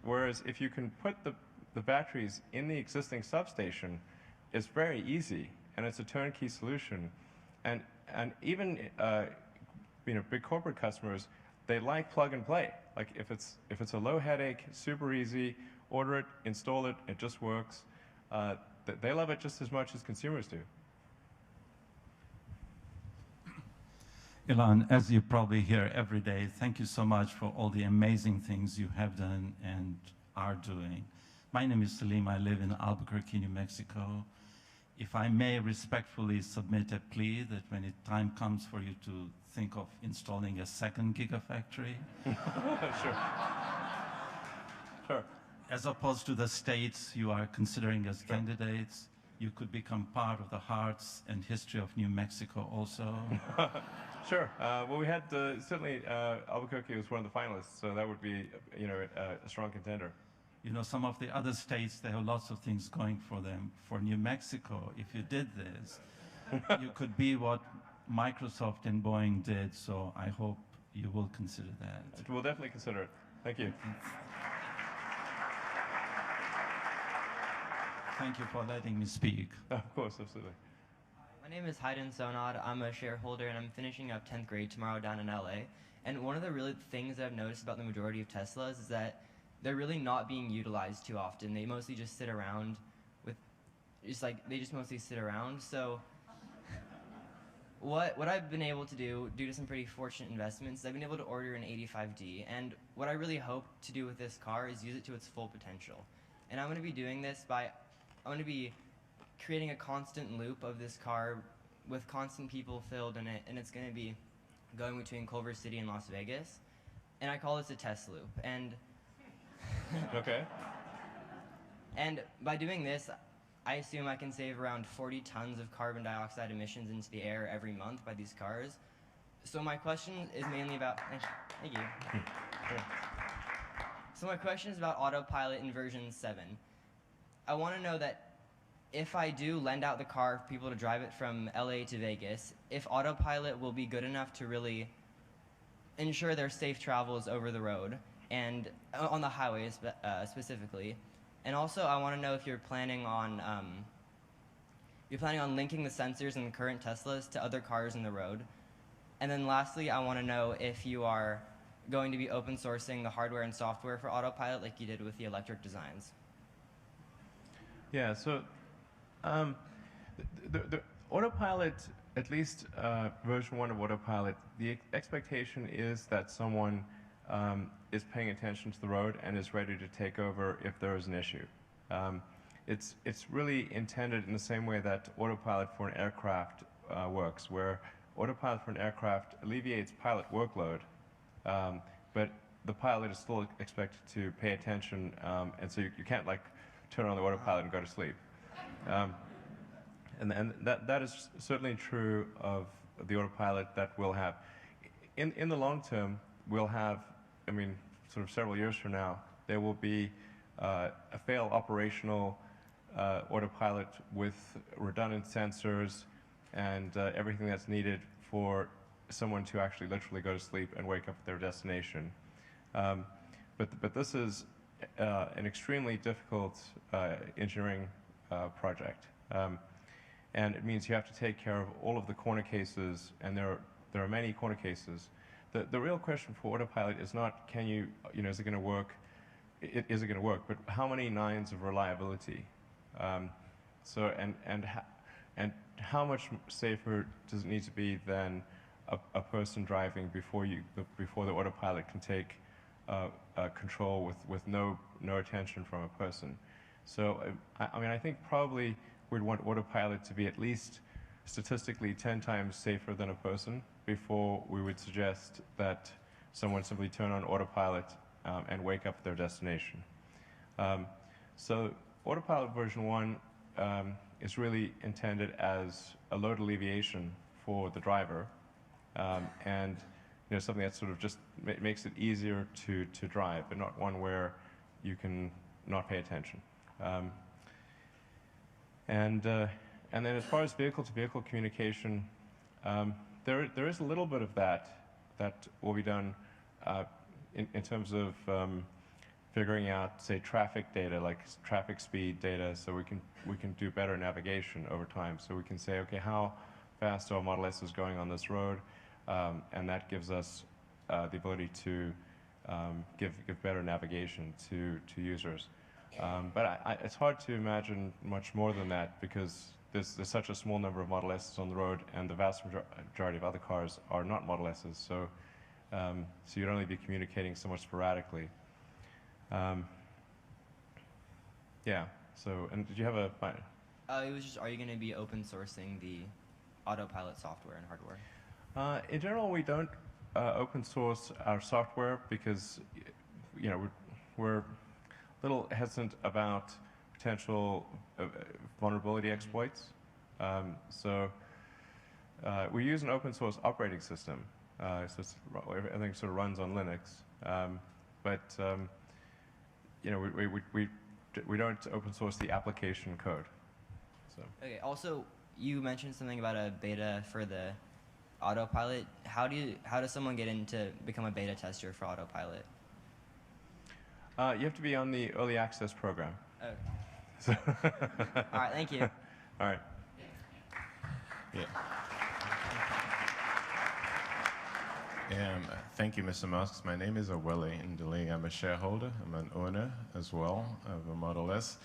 Speaker 4: Whereas if you can put the batteries in the existing substation, it's very easy, and it's a turnkey solution. And even big corporate customers, they like plug and play. Like if it's a low headache, super easy, order it, install it, it just works. They love it just as much as consumers do.
Speaker 11: Elon, as you probably hear every day, thank you so much for all the amazing things you have done and are doing. My name is Salim. I live in Albuquerque, New Mexico. If I may respectfully submit a plea that when the time comes for you to think of installing a second gigafactory,
Speaker 4: Sure. Sure.
Speaker 11: as opposed to the states you are considering as candidates, you could become part of the hearts and history of New Mexico also.
Speaker 4: Sure. Well, we had certainly Albuquerque was one of the finalists, so that would be a strong contender.
Speaker 11: You know, some of the other states, they have lots of things going for them. For New Mexico, if you did this, you could be what Microsoft and Boeing did, so I hope you will consider that.
Speaker 4: We'll definitely consider it. Thank you.
Speaker 11: Thank you for letting me speak.
Speaker 4: Of course, absolutely.
Speaker 12: My name is Hayden Sonad. I'm a shareholder, and I'm finishing up 10th grade tomorrow down in LA. And one of the really things that I've noticed about the majority of Teslas is that they're really not being utilized too often. They mostly just sit around with, they just mostly sit around. So what I've been able to do, due to some pretty fortunate investments, I've been able to order an 85D. And what I really hope to do with this car is use it to its full potential. And I'm going to be doing this by, I'm going to be creating a constant loop of this car with constant people filled in it, and it's going to be going between Culver City and Las Vegas. And I call this a test loop. And
Speaker 4: okay.
Speaker 12: And by doing this, I assume I can save around 40 tons of carbon dioxide emissions into the air every month by these cars. So my question is mainly about, thank you.
Speaker 4: Sure.
Speaker 12: So my question is about autopilot in version 7. I want to know that if I do lend out the car for people to drive it from LA to Vegas, if autopilot will be good enough to really ensure their safe travels over the road and on the highways specifically. And also, I want to know if you're planning on linking the sensors in the current Teslas to other cars in the road. And then lastly, I want to know if you are going to be open sourcing the hardware and software for autopilot like you did with the electric designs.
Speaker 4: Yeah, so the autopilot, at least version 1 of autopilot, the expectation is that someone is paying attention to the road and is ready to take over if there is an issue. It's really intended in the same way that autopilot for an aircraft works, where autopilot for an aircraft alleviates pilot workload, but the pilot is still expected to pay attention, and so you can't like turn on the autopilot and go to sleep. And that is certainly true of the autopilot that we'll have. In the long term, we'll have, I mean, sort of several years from now, there will be a fail operational autopilot with redundant sensors and everything that's needed for someone to actually literally go to sleep and wake up at their destination. But this is an extremely difficult engineering project. And it means you have to take care of all of the corner cases, and there are many corner cases. The real question for autopilot is not can you know, is it going to work? Is it going to work? But how many nines of reliability? So and how much safer does it need to be than a person driving before the autopilot can take control with no attention from a person? So I mean, I think probably we'd want autopilot to be at least statistically 10 times safer than a person before we would suggest that someone simply turn on autopilot and wake up at their destination. So autopilot version 1 is really intended as a load alleviation for the driver, and you know, something that sort of just makes it easier to drive, but not one where you can not pay attention. And then as far as vehicle-to-vehicle communication, there is a little bit of that will be done in terms of figuring out, say, traffic data, like traffic speed data, so we can do better navigation over time. So we can say, okay, how fast are Model S's going on this road? And that gives us the ability to give better navigation to users. But it's hard to imagine much more than that because there's such a small number of Model S's on the road, and the vast majority of other cars are not Model S's. So you'd only be communicating so much sporadically. Yeah. So, and did you have a?
Speaker 12: It was just, are you going to be open sourcing the autopilot software and hardware?
Speaker 4: In general, we don't open source our software because, you know, we're a little hesitant about potential vulnerability exploits. So we use an open source operating system. So everything sort of runs on Linux. But you know, we don't open source the application code. So.
Speaker 12: Okay. Also, you mentioned something about a beta for the autopilot. How does someone get in to become a beta tester for autopilot?
Speaker 4: You have to be on the early access program.
Speaker 12: Okay.
Speaker 4: So
Speaker 12: All right. Thank you.
Speaker 4: All right.
Speaker 13: Yeah. Thank you, Mr. Musk. My name is Awele Ndili. I'm a shareholder. I'm an owner as well of a Model S.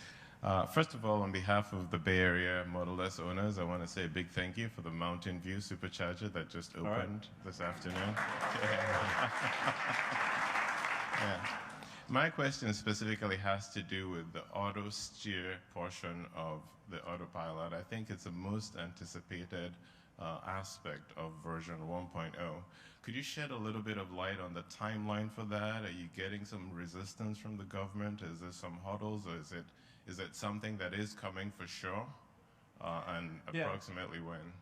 Speaker 13: First of all, on behalf of the Bay Area Model S owners, I want to say a big thank you for the Mountain View Supercharger that just opened this afternoon. Yeah. My question specifically has to do with the auto steer portion of the autopilot. I think it's the most anticipated aspect of version 1.0. Could you shed a little bit of light on the timeline for that? Are you getting some resistance from the government? Is there some hurdles, or is it something that is coming for sure? And approximately when?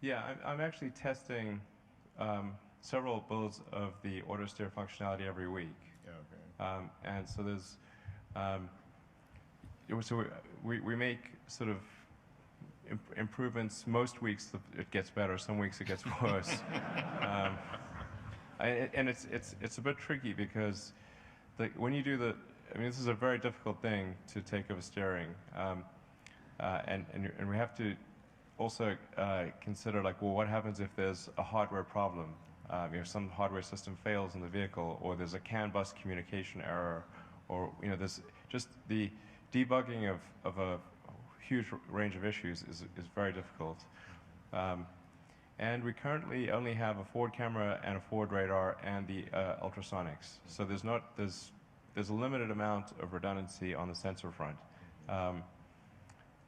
Speaker 4: Yeah, I'm actually testing several builds of the auto steer functionality every week.
Speaker 13: Yeah, okay.
Speaker 4: And so there's, so we make sort of improvements. Most weeks it gets better. Some weeks it gets worse. And it's a bit tricky because when you do I mean, this is a very difficult thing to take over steering, and we have to also consider, like, well, what happens if there's a hardware problem? You know, some hardware system fails in the vehicle, or there's a CAN bus communication error, or, you know, there's just the debugging of a huge range of issues is very difficult. And we currently only have a forward camera and a forward radar and the ultrasonics. So there's a limited amount of redundancy on the sensor front.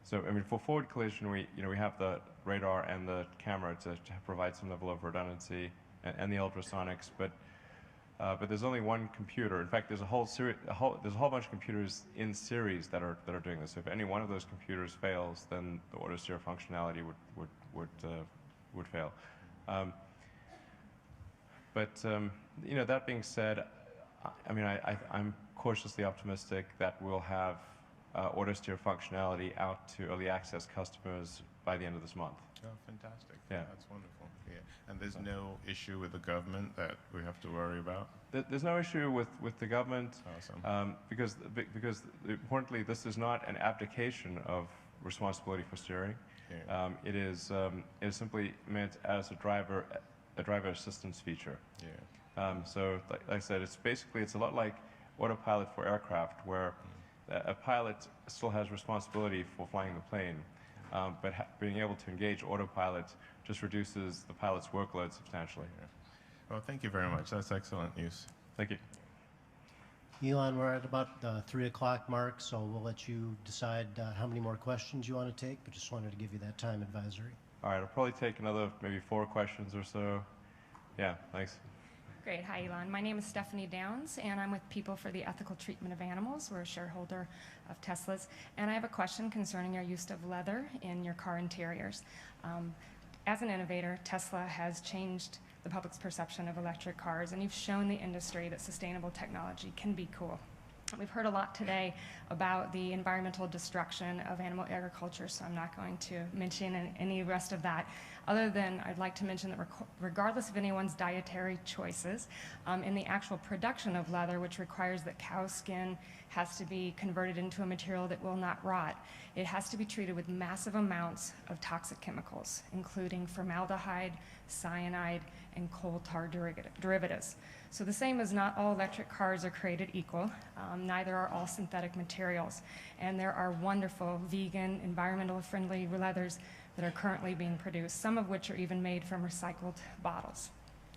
Speaker 4: So I mean, for forward collision, we have the radar and the camera to provide some level of redundancy, and the ultrasonics, but there's only one computer. In fact, there's a whole bunch of computers in series that are doing this. So if any one of those computers fails, then the auto steer functionality would fail. But you know, that being said, I mean, I'm cautiously optimistic that we'll have auto steer functionality out to early access customers by the end of this month.
Speaker 13: Oh, fantastic.
Speaker 4: Yeah.
Speaker 13: That's wonderful. Yeah. And there's no issue with the government that we have to worry about?
Speaker 4: There's no issue with the government.
Speaker 13: Awesome.
Speaker 4: Because importantly, this is not an abdication of responsibility for steering.
Speaker 13: Yeah.
Speaker 4: It is simply meant as a driver assistance feature.
Speaker 13: Yeah.
Speaker 4: So like I said, it's a lot like autopilot for aircraft, where a pilot still has responsibility for flying the plane, but being able to engage autopilot just reduces the pilot's workload substantially.
Speaker 13: Yeah. Well, thank you very much. That's excellent news.
Speaker 4: Thank you.
Speaker 6: Elon, we're at about the 3 o'clock mark, so we'll let you decide how many more questions you want to take, but just wanted to give you that time advisory.
Speaker 4: All right, I'll probably take another maybe 4 questions or so. Yeah, thanks.
Speaker 14: Great. Hi, Elon. My name is Stephanie Downs, and I'm with People for the Ethical Treatment of Animals. We're a shareholder of Tesla's. And I have a question concerning your use of leather in your car interiors. As an innovator, Tesla has changed the public's perception of electric cars, and you've shown the industry that sustainable technology can be cool. We've heard a lot today about the environmental destruction of animal agriculture, so I'm not going to mention any rest of that. other than I'd like to mention that regardless of anyone's dietary choices, in the actual production of leather, which requires that cow skin has to be converted into a material that will not rot, it has to be treated with massive amounts of toxic chemicals, including formaldehyde, cyanide, and coal tar derivatives. So the same as not all electric cars are created equal, neither are all synthetic materials. And there are wonderful vegan, environmentally friendly leathers that are currently being produced, some of which are even made from recycled bottles.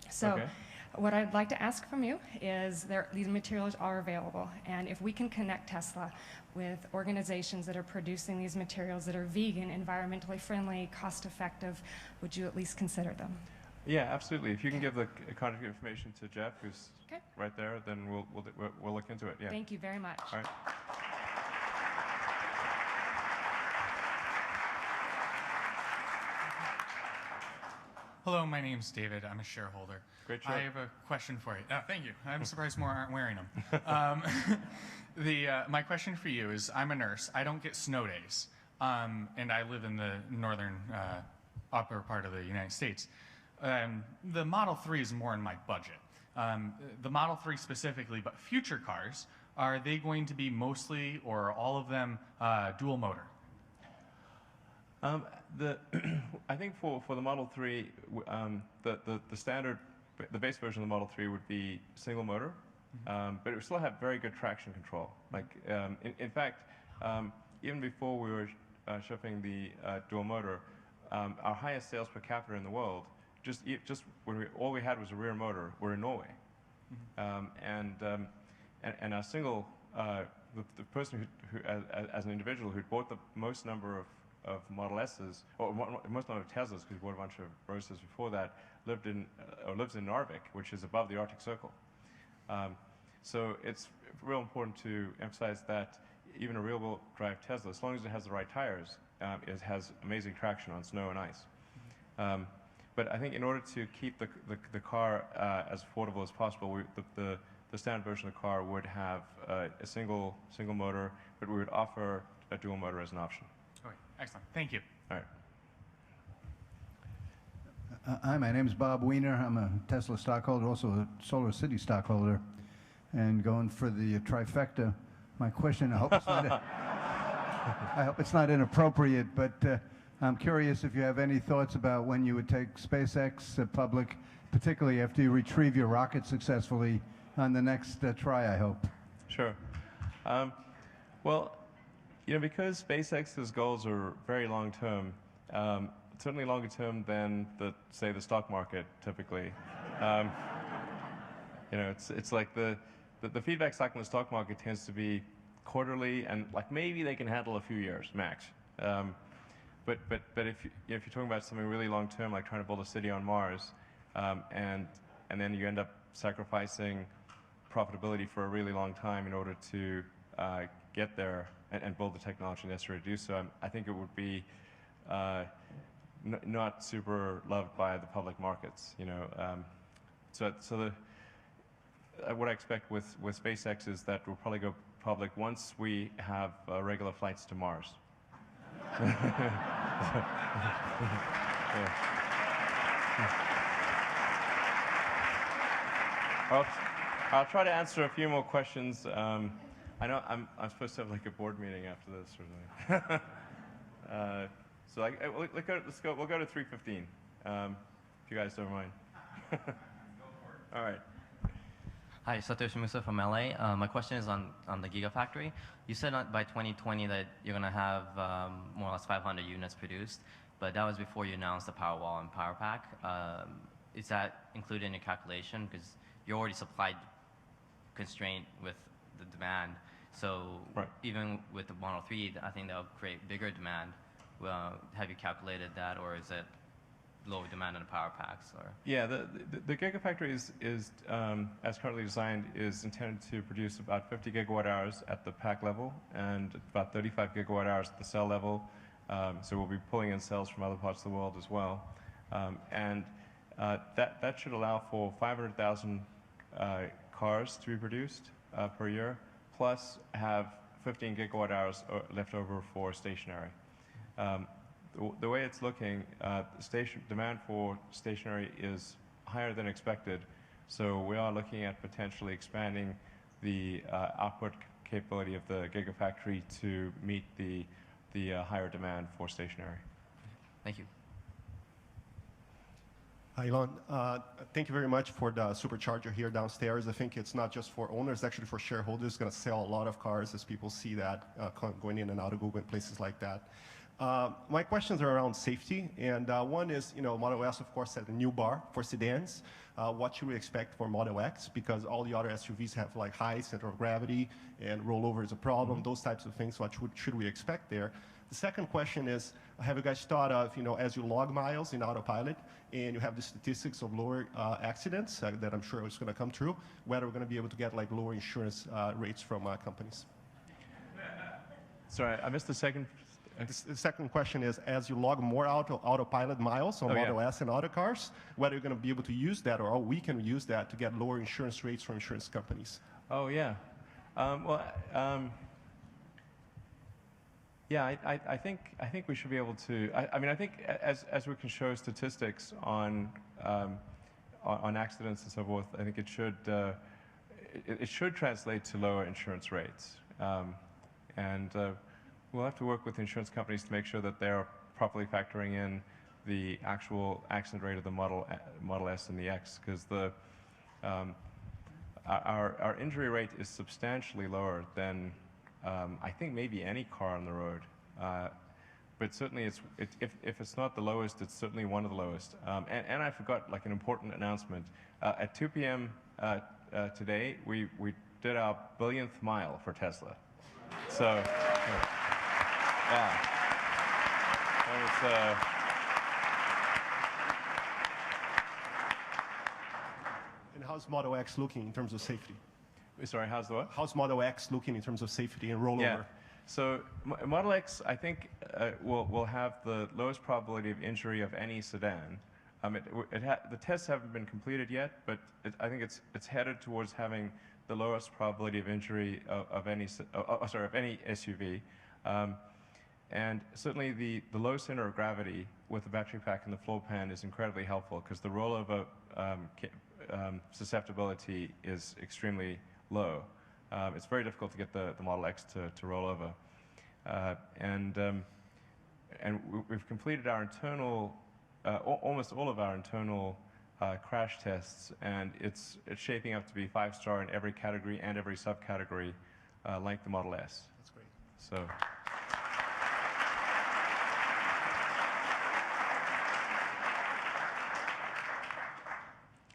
Speaker 14: So
Speaker 4: Okay.
Speaker 14: what I'd like to ask from you is these materials are available, and if we can connect Tesla with organizations that are producing these materials that are vegan, environmentally friendly, cost effective, would you at least consider them?
Speaker 4: Yeah, absolutely. If you can give the contact information to Jeff, who's
Speaker 14: Okay.
Speaker 4: right there, then we'll look into it. Yeah.
Speaker 14: Thank you very much.
Speaker 4: All right.
Speaker 15: Hello, my name's David. I'm a shareholder.
Speaker 4: Great show.
Speaker 15: I have a question for you. Oh, thank you. I'm surprised more aren't wearing them. My question for you is, I'm a nurse. I don't get snow days, and I live in the northern upper part of the United States. The Model 3 is more in my budget. The Model 3 specifically, but future cars, are they going to be mostly or all of them dual motor?
Speaker 4: I think for the Model 3, the standard, the base version of the Model 3 would be single motor, but it would still have very good traction control. Like, in fact, even before we were shipping the dual motor, our highest sales per capita in the world, just when all we had was a rear motor, were in Norway, and our single, the person who as an individual who bought the most number of Model S's, or most number of Teslas, because he bought a bunch of Roadsters before that, lives in Narvik, which is above the Arctic Circle. So it's real important to emphasize that even a rear-wheel drive Tesla, as long as it has the right tires, it has amazing traction on snow and ice. But I think in order to keep the car as affordable as possible, the standard version of the car would have a single motor, but we would offer a dual motor as an option.
Speaker 15: Okay, excellent. Thank you.
Speaker 4: All right.
Speaker 16: Hi, my name is Bob Wiener. I'm a Tesla stockholder, also a Solar City stockholder, and going for the trifecta. My question, I hope it's not, I hope it's not inappropriate, but I'm curious if you have any thoughts about when you would take SpaceX public, particularly after you retrieve your rocket successfully on the next try, I hope.
Speaker 4: Sure. Well, because SpaceX's goals are very long-term, certainly longer term than say the stock market typically. It's like the feedback cycle in the stock market tends to be quarterly, and like maybe they can handle a few years max. But if you're talking about something really long term, like trying to build a city on Mars, and then you end up sacrificing profitability for a really long time in order to get there and build the technology necessary to do so, I think it would be not super loved by the public markets. What I expect with SpaceX is that we'll probably go public once we have regular flights to Mars. I'll try to answer a few more questions. I know I'm supposed to have like a board meeting after this or something. So we'll go to 3:15, if you guys don't mind. All right.
Speaker 17: Hi, Satoshi Musa from LA. My question is on the Gigafactory. You said by 2020 that you're going to have more or less 500 units produced, but that was before you announced the Powerwall and Powerpack. Is that included in your calculation? Because you're already supply constraint with the demand. So
Speaker 4: right.
Speaker 17: Even with the Model 3, I think that'll create bigger demand. Have you calculated that, or is it lower demand in the power packs? Or?
Speaker 4: Yeah, the Gigafactory is as currently designed, is intended to produce about 50 gigawatt hours at the pack level and about 35 gigawatt hours at the cell level. So we'll be pulling in cells from other parts of the world as well. That should allow for 500,000 cars to be produced per year, plus have 15 gigawatt hours left over for stationary. the way it's looking, demand for stationary is higher than expected. So we are looking at potentially expanding the output capability of the Gigafactory to meet the higher demand for stationary.
Speaker 17: Thank you.
Speaker 18: Hi, Elon. Thank you very much for the supercharger here downstairs. I think it's not just for owners, actually for shareholders. It's going to sell a lot of cars as people see that going in and out of Google and places like that. My questions are around safety, and one is, Model S, of course, set a new bar for sedans. What should we expect for Model X? Because all the other SUVs have like high center of gravity, and rollover is a problem, those types of things. What should we expect there? The second question is, have you guys thought of, as you log miles in autopilot, and you have the statistics of lower accidents that I'm sure is going to come true, whether we're going to be able to get like lower insurance rates from companies?
Speaker 4: Sorry, I missed the second.
Speaker 18: The second question is, as you log more autopilot miles on Model S and other cars, whether you're going to be able to use that, or we can use that to get lower insurance rates from insurance companies.
Speaker 4: Oh, yeah. Yeah, I think we should be able to. I think as we can show statistics on accidents and so forth, I think it should translate to lower insurance rates. We'll have to work with insurance companies to make sure that they're properly factoring in the actual accident rate of the Model S and the X, because our injury rate is substantially lower than I think maybe any car on the road. But certainly, if it's not the lowest, it's certainly one of the lowest. And I forgot like an important announcement. At 2 p.m. Today, we did our billionth mile for Tesla. So. Yeah.
Speaker 18: And how's Model X looking in terms of safety?
Speaker 4: Sorry, how's the what?
Speaker 18: How's Model X looking in terms of safety and rollover?
Speaker 4: Yeah. So Model X, I think, will have the lowest probability of injury of any sedan. The tests haven't been completed yet, but I think it's headed towards having the lowest probability of injury of any SUV. And certainly the low center of gravity with the battery pack and the floor pan is incredibly helpful, because the rollover susceptibility is extremely low. It's very difficult to get the Model X to roll over. And we've completed our internal, almost all of our internal crash tests, and it's shaping up to be 5-star in every category and every subcategory, like the Model S.
Speaker 18: That's great.
Speaker 4: So.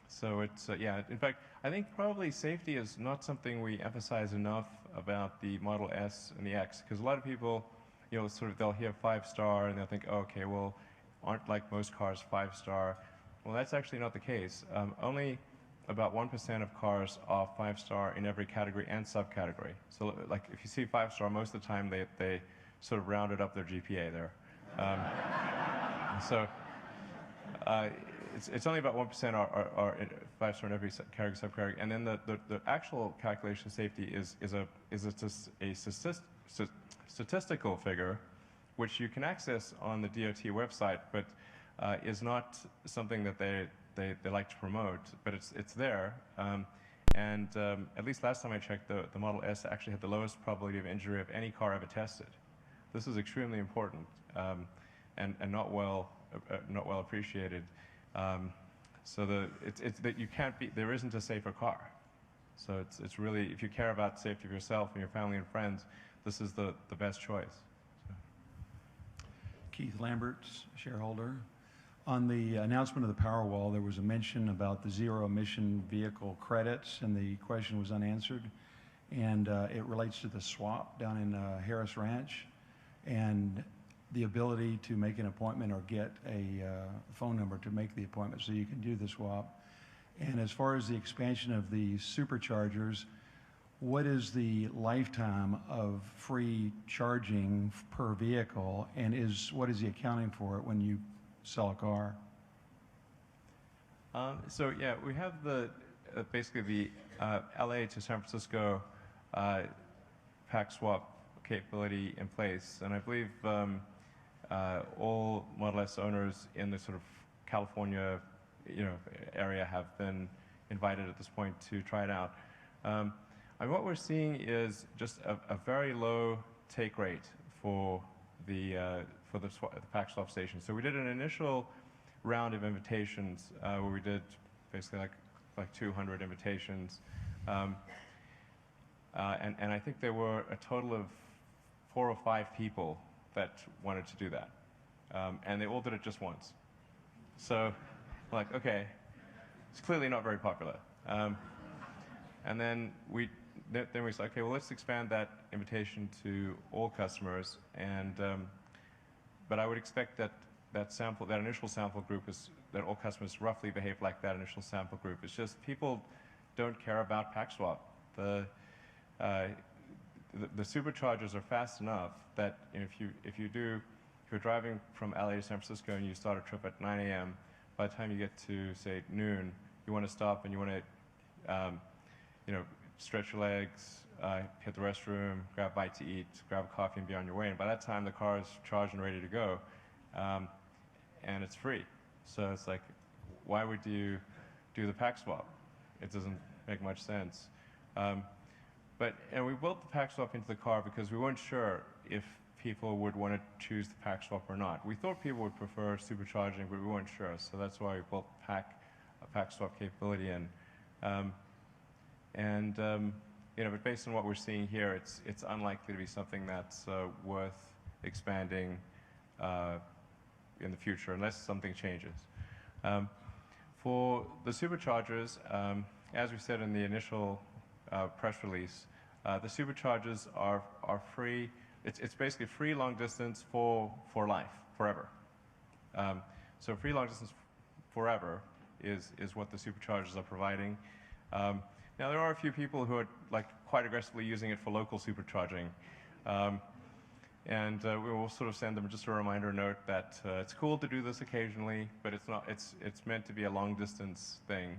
Speaker 4: So it's, yeah, in fact, I think probably safety is not something we emphasize enough about the Model S and the X, because a lot of people, they'll hear 5-star and they'll think, oh, okay, well, aren't like most cars 5-star? Well, that's actually not the case. Only about 1% of cars are 5-star in every category and subcategory. So like if you see 5-star, most of the time they sort of rounded up their GPA there. It's only about 1% are 5-star in every category, subcategory, and then the actual calculation of safety is a statistical figure, which you can access on the DOT website, but is not something that they like to promote, but it's there. At least last time I checked, the Model S actually had the lowest probability of injury of any car ever tested. This is extremely important and not well appreciated. There isn't a safer car. So it's really, if you care about the safety of yourself and your family and friends, this is the best choice. So.
Speaker 19: Keith Lambert, shareholder. On the announcement of the Powerwall, there was a mention about the zero-emission vehicle credits, and the question was unanswered. And it relates to the swap down in Harris Ranch, and the ability to make an appointment or get a phone number to make the appointment so you can do the swap. And as far as the expansion of the superchargers, what is the lifetime of free charging per vehicle, and what is the accounting for it when you sell a car?
Speaker 4: So yeah, we have basically the LA to San Francisco pack swap capability in place, and I believe all Model S owners in the sort of California, area have been invited at this point to try it out. And what we're seeing is just a very low take rate for the pack swap station. So we did an initial round of invitations where we did basically like 200 invitations, and I think there were a total of 4 or 5 people that wanted to do that, and they all did it just once. So, like, okay, it's clearly not very popular. And then we said, okay, well, let's expand that invitation to all customers. And but I would expect that that initial sample group that all customers roughly behave like that initial sample group. It's just people don't care about pack swap. The superchargers are fast enough that if you're driving from LA to San Francisco and you start a trip at 9 a.m., by the time you get to, say, noon, you want to stop and you want to stretch your legs, hit the restroom, grab a bite to eat, grab a coffee, and be on your way. And by that time, the car is charged and ready to go, and it's free. So it's like, why would you do the pack swap? It doesn't make much sense. And we built the pack swap into the car because we weren't sure if people would want to choose the pack swap or not. We thought people would prefer supercharging, but we weren't sure. So that's why we built a pack swap capability in. But based on what we're seeing here, it's unlikely to be something that's worth expanding in the future unless something changes. For the superchargers, as we said in the initial press release, the superchargers are free. It's basically free long distance for life, forever. So free long distance forever is what the superchargers are providing. Now, there are a few people who are quite aggressively using it for local supercharging. And we will sort of send them just a reminder note that it's cool to do this occasionally, but it's not. It's meant to be a long distance thing.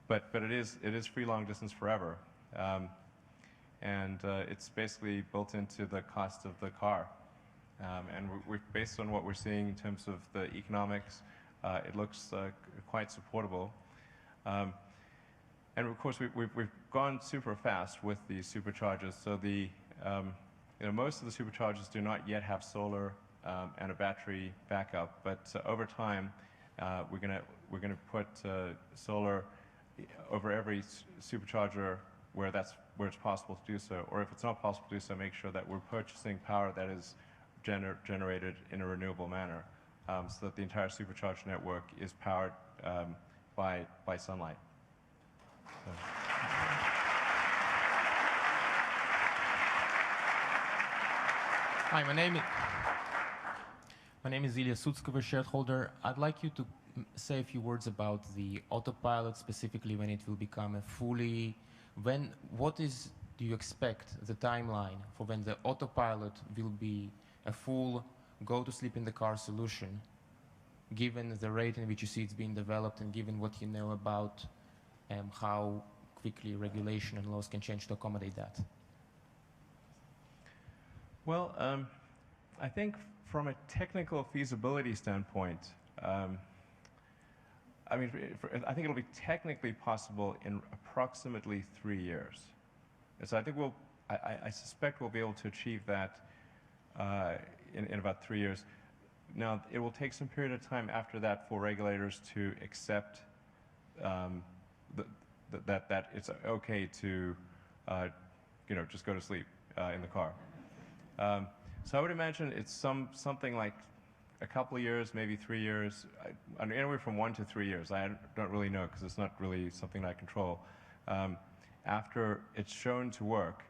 Speaker 4: But it is free long distance forever, and it's basically built into the cost of the car. And based on what we're seeing in terms of the economics, it looks quite supportable. And of course, we've gone super fast with the superchargers. So most of the superchargers do not yet have solar and a battery backup. But over time, we're gonna put solar over every supercharger where it's possible to do so. Or if it's not possible to do so, make sure that we're purchasing power that is generated in a renewable manner, so that the entire supercharger network is powered by sunlight. So.
Speaker 20: Hi, my name is Ilya Sutskova, shareholder. I'd like you to say a few words about the autopilot, specifically when it will become a fully. Do you expect the timeline for when the autopilot will be a full go-to-sleep in the car solution, given the rate in which you see it's being developed and given what you know about how quickly regulation and laws can change to accommodate that?
Speaker 4: Well, I think from a technical feasibility standpoint, I think it'll be technically possible in approximately 3 years. And so I think I suspect we'll be able to achieve that in about 3 years. Now, it will take some period of time after that for regulators to accept that it's okay to just go to sleep in the car. So I would imagine it's something like a couple of years, maybe 3 years, anywhere from 1 to 3 years. I don't really know because it's not really something I control. After it's shown to work,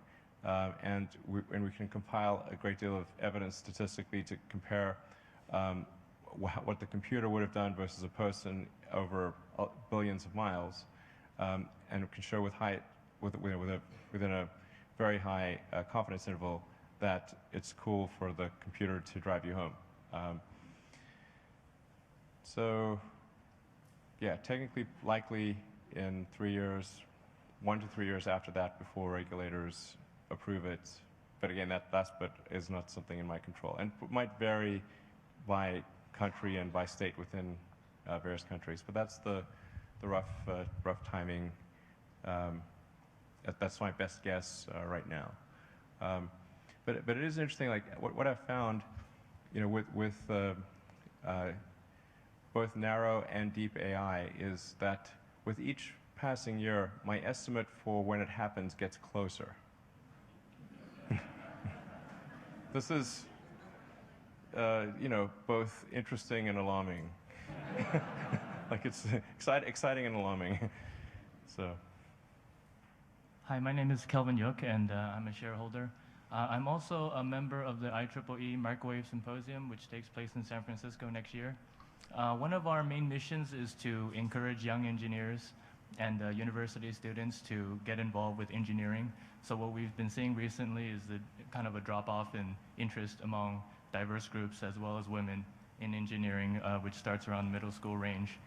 Speaker 4: and we can compile a great deal of evidence statistically to compare what the computer would have done versus a person over billions of miles, and it can show within a very high confidence interval that it's cool for the computer to drive you home. So, yeah, technically likely in 3 years, 1 to 3 years after that before regulators approve it, but again, that last bit is not something in my control, and might vary by country and by state within various countries. But that's the rough timing. That's my best guess right now. But it is interesting. Like what I've found, with both narrow and deep AI, is that with each passing year, my estimate for when it happens gets closer. This is, both interesting and alarming. Like it's exciting and alarming. So.
Speaker 21: Hi, my name is Kelvin Yook, and I'm a shareholder. I'm also a member of the IEEE Microwave Symposium, which takes place in San Francisco next year. One of our main missions is to encourage young engineers and university students to get involved with engineering. So what we've been seeing recently is kind of a drop-off in interest among diverse groups as well as women in engineering, which starts around middle school range.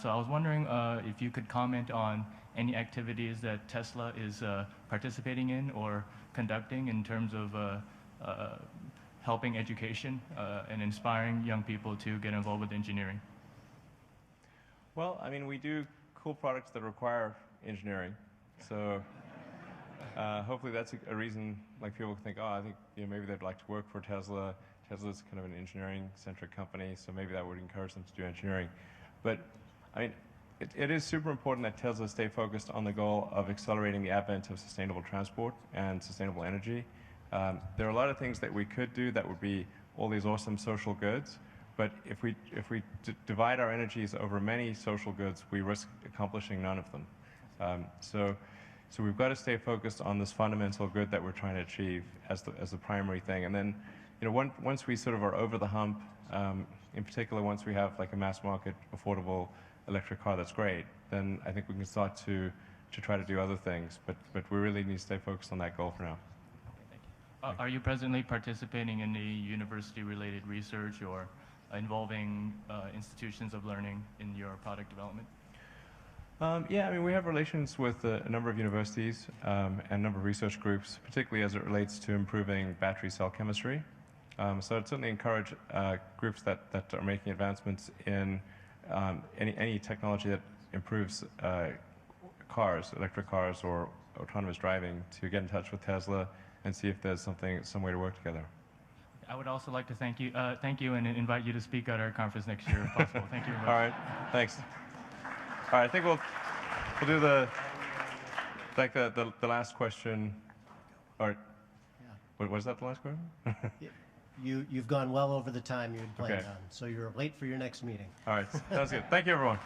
Speaker 21: So I was wondering if you could comment on any activities that Tesla is participating in or conducting in terms of helping education and inspiring young people to get involved with engineering.
Speaker 4: Well, I mean, we do cool products that require engineering. So hopefully that's a reason, like, people think, oh, I think maybe they'd like to work for Tesla. Tesla's kind of an engineering-centric company, so maybe that would encourage them to do engineering. But I mean, it is super important that Tesla stay focused on the goal of accelerating the advent of sustainable transport and sustainable energy. There are a lot of things that we could do that would be all these awesome social goods, but if we divide our energies over many social goods, we risk accomplishing none of them. So we've got to stay focused on this fundamental good that we're trying to achieve as the primary thing. And then, once we sort of are over the hump, in particular, once we have like a mass market, affordable electric car that's great, then I think we can start to try to do other things. But we really need to stay focused on that goal for now.
Speaker 21: Are you presently participating in any university-related research or involving institutions of learning in your product development?
Speaker 4: Yeah, I mean, we have relations with a number of universities and a number of research groups, particularly as it relates to improving battery cell chemistry. So I'd certainly encourage groups that are making advancements in any technology that improves cars, electric cars or autonomous driving, to get in touch with Tesla and see if there's some way to work together.
Speaker 21: I would also like to thank you and invite you to speak at our conference next year if possible. Thank you very much.
Speaker 4: All right, thanks. All right, I think we'll do the last question. All right. Yeah. Was that the last question?
Speaker 6: You've gone well over the time you had planned
Speaker 4: Okay.
Speaker 6: on, so you're late for your next meeting.
Speaker 4: All right, sounds good. Thank you, everyone.